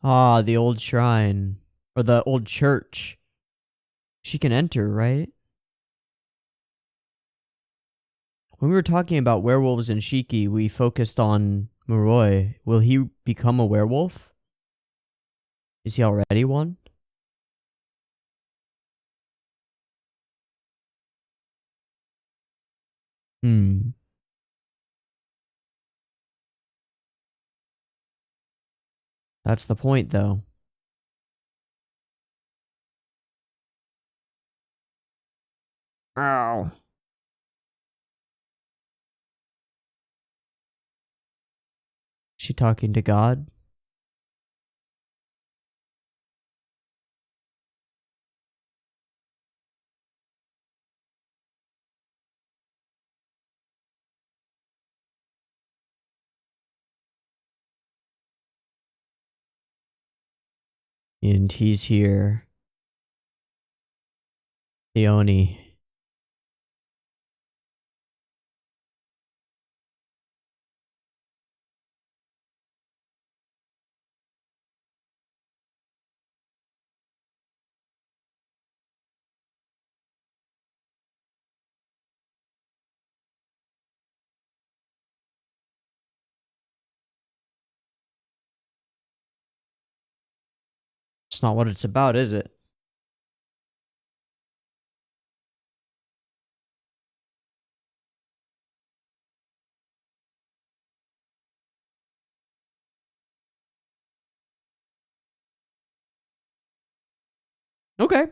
Ah, the old shrine. Or the old church. She can enter, right? When we were talking about werewolves in Shiki, we focused on Muroi. Will he become a werewolf? Is he already one? Hmm. That's the point, though. Ow. She talking to God? And he's here. The Oni. It's not what it's about, is it? Okay.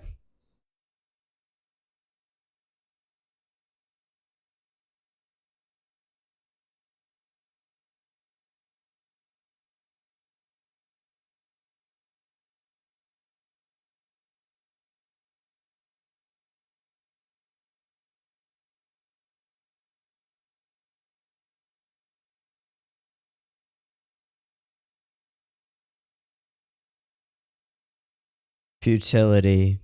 Futility.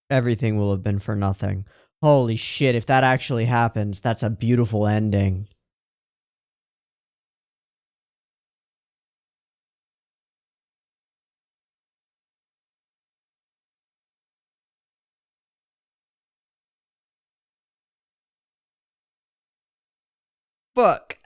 Everything will have been for nothing. Holy shit, if that actually happens, that's a beautiful ending. Fuck.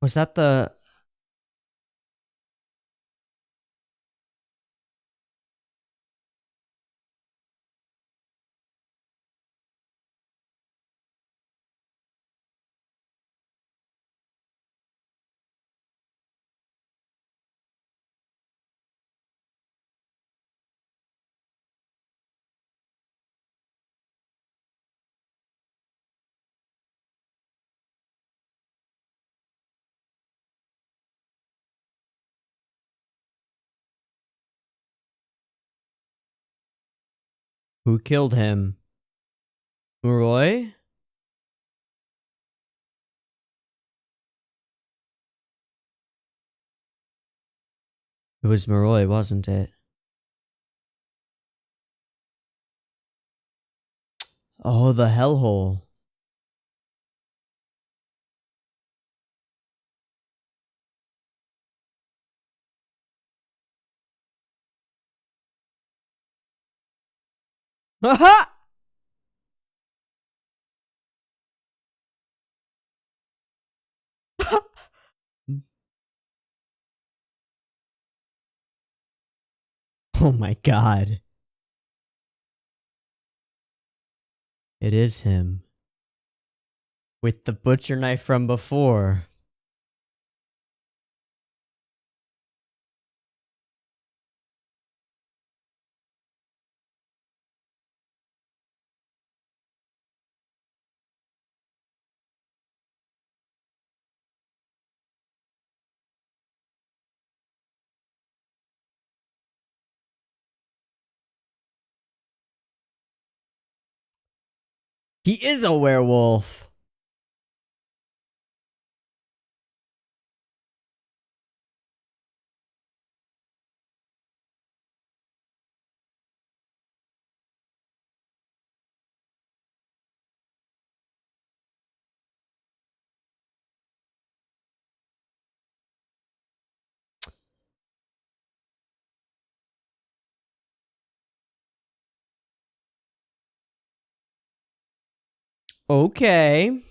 Was that the... Who killed him? Muroi? It was Muroi, wasn't it? Oh, the hellhole. Haha! Oh my god. It is him. With the butcher knife from before. He is a werewolf. Okay.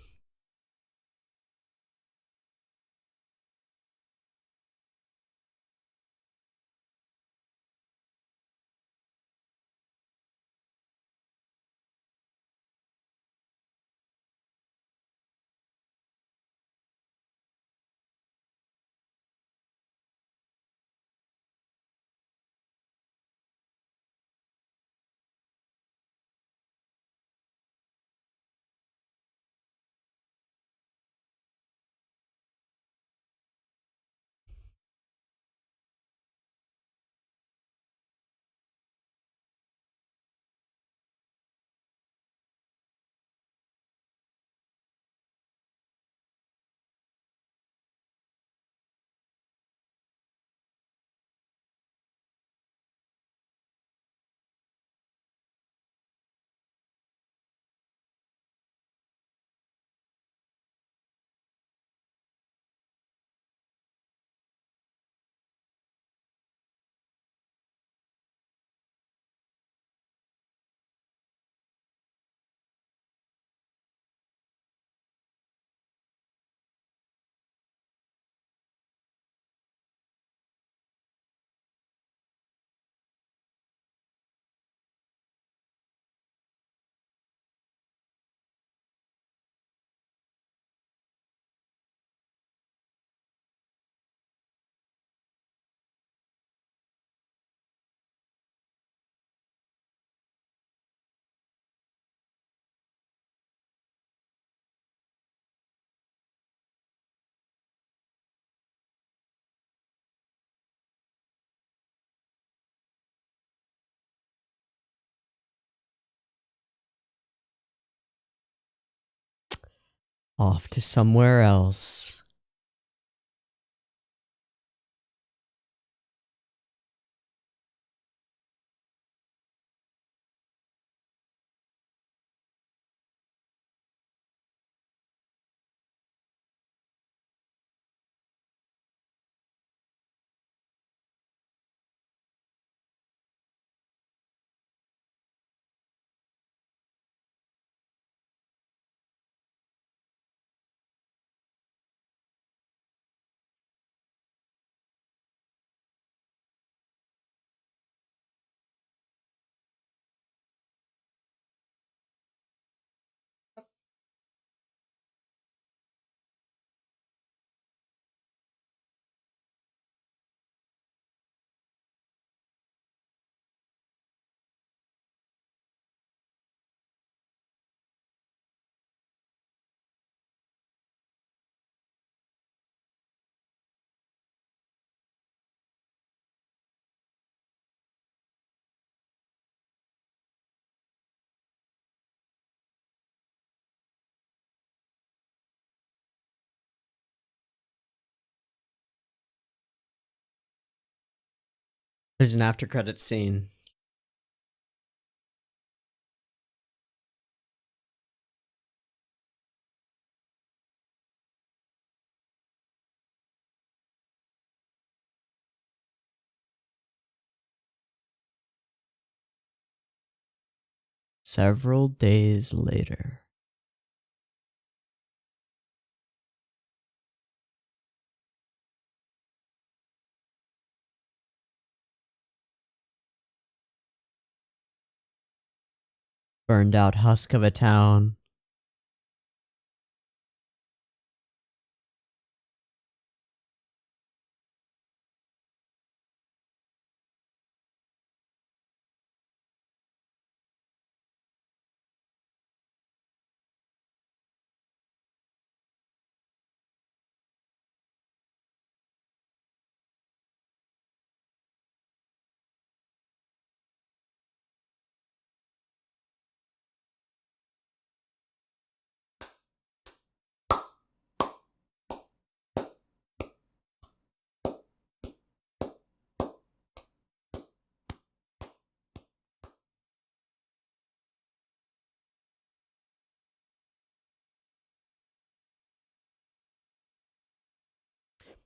Off to somewhere else. There's an after credit scene. Several days later. Burned out husk of a town.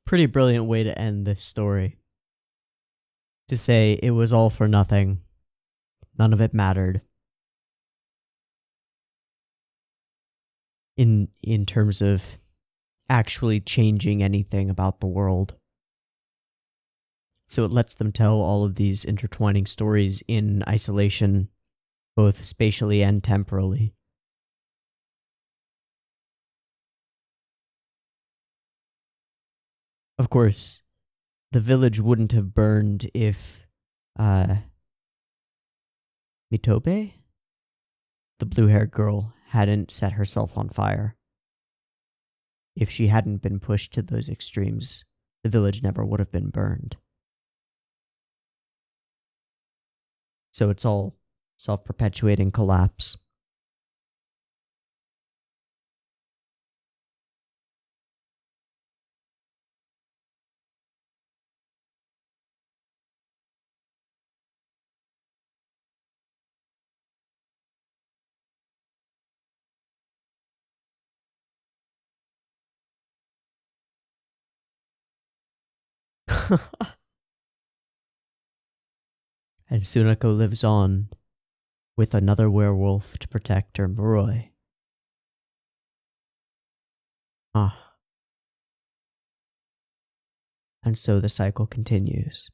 Pretty brilliant way to end this story. To say it was all for nothing. None of it mattered. In terms of actually changing anything about the world. So it lets them tell all of these intertwining stories in isolation, both spatially and temporally. Of course, the village wouldn't have burned if Mitobe, the blue-haired girl, hadn't set herself on fire. If she hadn't been pushed to those extremes, the village never would have been burned. So it's all self-perpetuating collapse. And Sunako lives on with another werewolf to protect her Moroi. And so the cycle continues.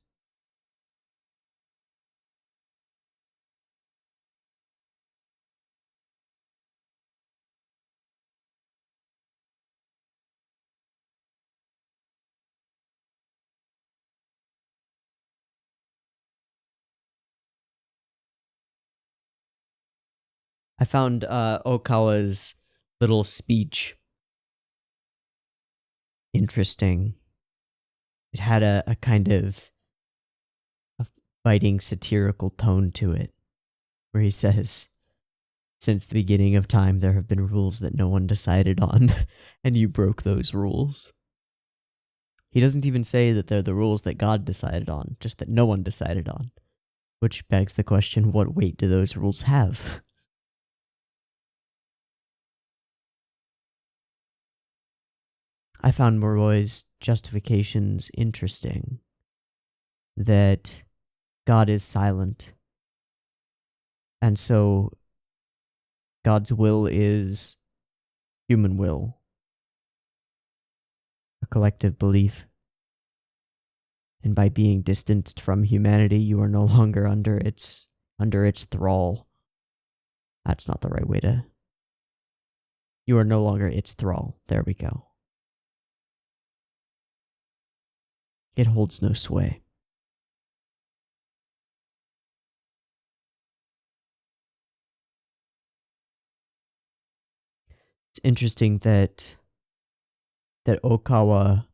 I found Okawa's little speech interesting. It had a kind of a biting satirical tone to it, where he says, Since the beginning of time, there have been rules that no one decided on, and you broke those rules. He doesn't even say that they're the rules that God decided on, just that no one decided on. Which begs the question, what weight do those rules have? I found Moroi's justifications interesting. That God is silent. And so God's will is human will. A collective belief. And by being distanced from humanity, you are no longer under its thrall. That's not the right way to... You are no longer its thrall. There we go. It holds no sway. It's interesting that Okawa,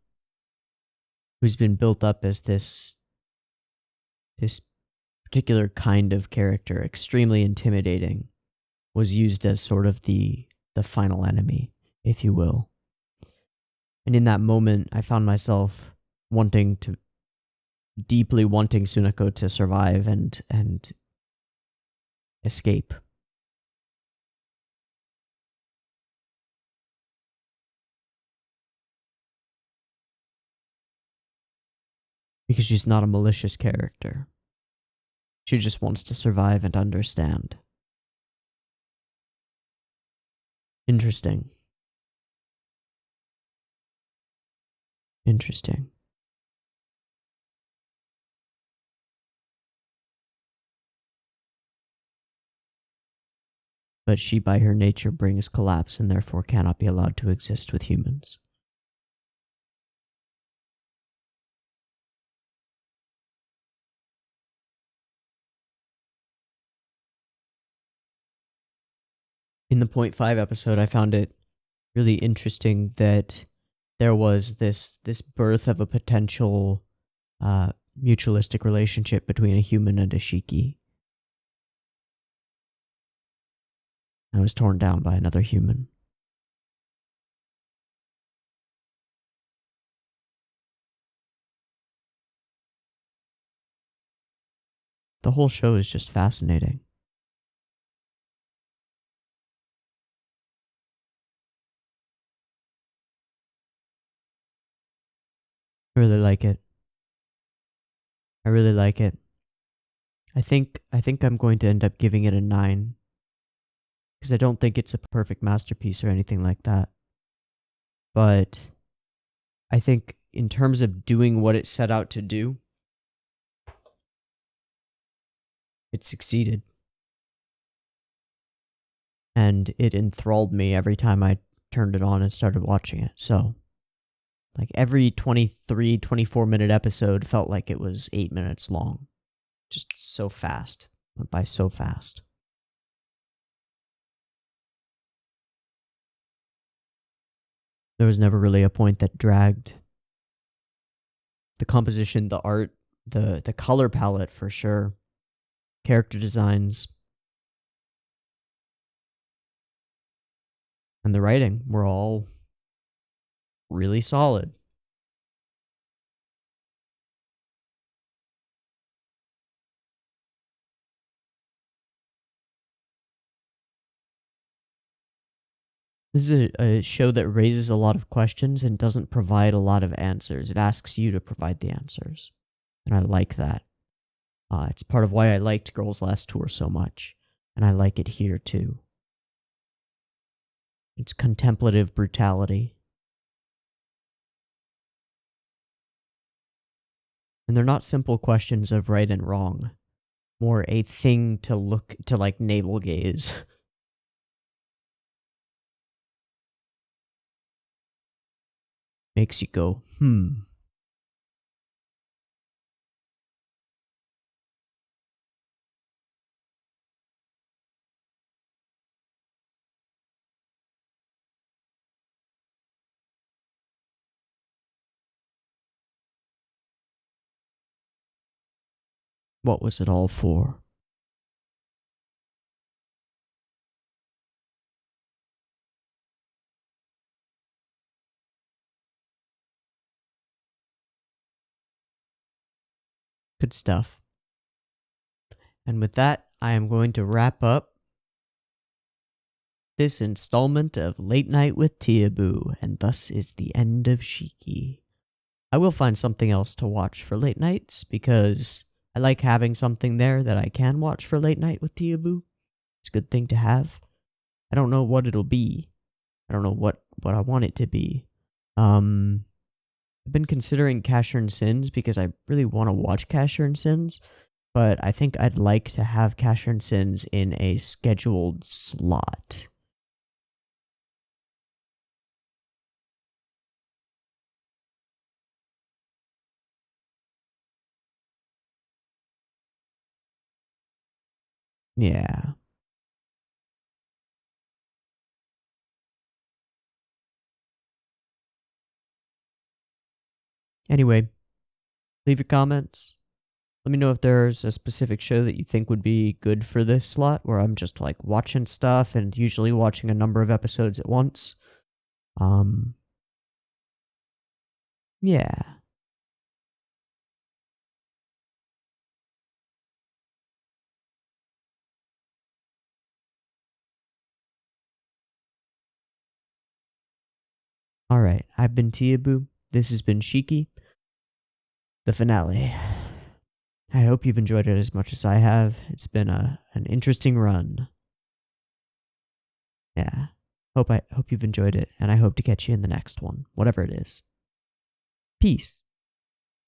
who's been built up as this particular kind of character, extremely intimidating, was used as sort of the final enemy, if you will. And in that moment, I found myself deeply wanting Sunako to survive and escape. Because she's not a malicious character. She just wants to survive and understand. Interesting. Interesting. But she by her nature brings collapse and therefore cannot be allowed to exist with humans. In the 0.5 episode, I found it really interesting that there was this birth of a potential mutualistic relationship between a human and a Shiki. I was torn down by another human. The whole show is just fascinating. I really like it. I really like it. I think I'm going to end up giving it a 9. Because I don't think it's a perfect masterpiece or anything like that. But I think in terms of doing what it set out to do, it succeeded. And it enthralled me every time I turned it on and started watching it. So, like every 23, 24-minute episode felt like it was 8 minutes long. Just so fast. Went by so fast. There was never really a point that dragged. The composition, the art, the color palette for sure. Character designs. And the writing were all really solid. This is a show that raises a lot of questions and doesn't provide a lot of answers. It asks you to provide the answers. And I like that. It's part of why I liked Girls Last Tour so much. And I like it here too. It's contemplative brutality. And they're not simple questions of right and wrong. More a thing to look to like navel gaze. Makes you go, What was it all for? Good stuff. And with that, I am going to wrap up this installment of Late Night with Teeaboo, and thus is the end of Shiki. I will find something else to watch for late nights, because I like having something there that I can watch for late night with Teeaboo. It's a good thing to have. I don't know what it'll be. I don't know what I want it to be. I've been considering Casher and Sins because I really want to watch Casher and Sins, but I think I'd like to have Casher and Sins in a scheduled slot. Yeah. Anyway, leave your comments. Let me know if there's a specific show that you think would be good for this slot, where I'm just like watching stuff and usually watching a number of episodes at once. Yeah. Alright, I've been Teeaboo. This has been Shiki. The finale. I hope you've enjoyed it as much as I have. It's been an interesting run. Yeah. Hope you've enjoyed it, and I hope to catch you in the next one, whatever it is. Peace.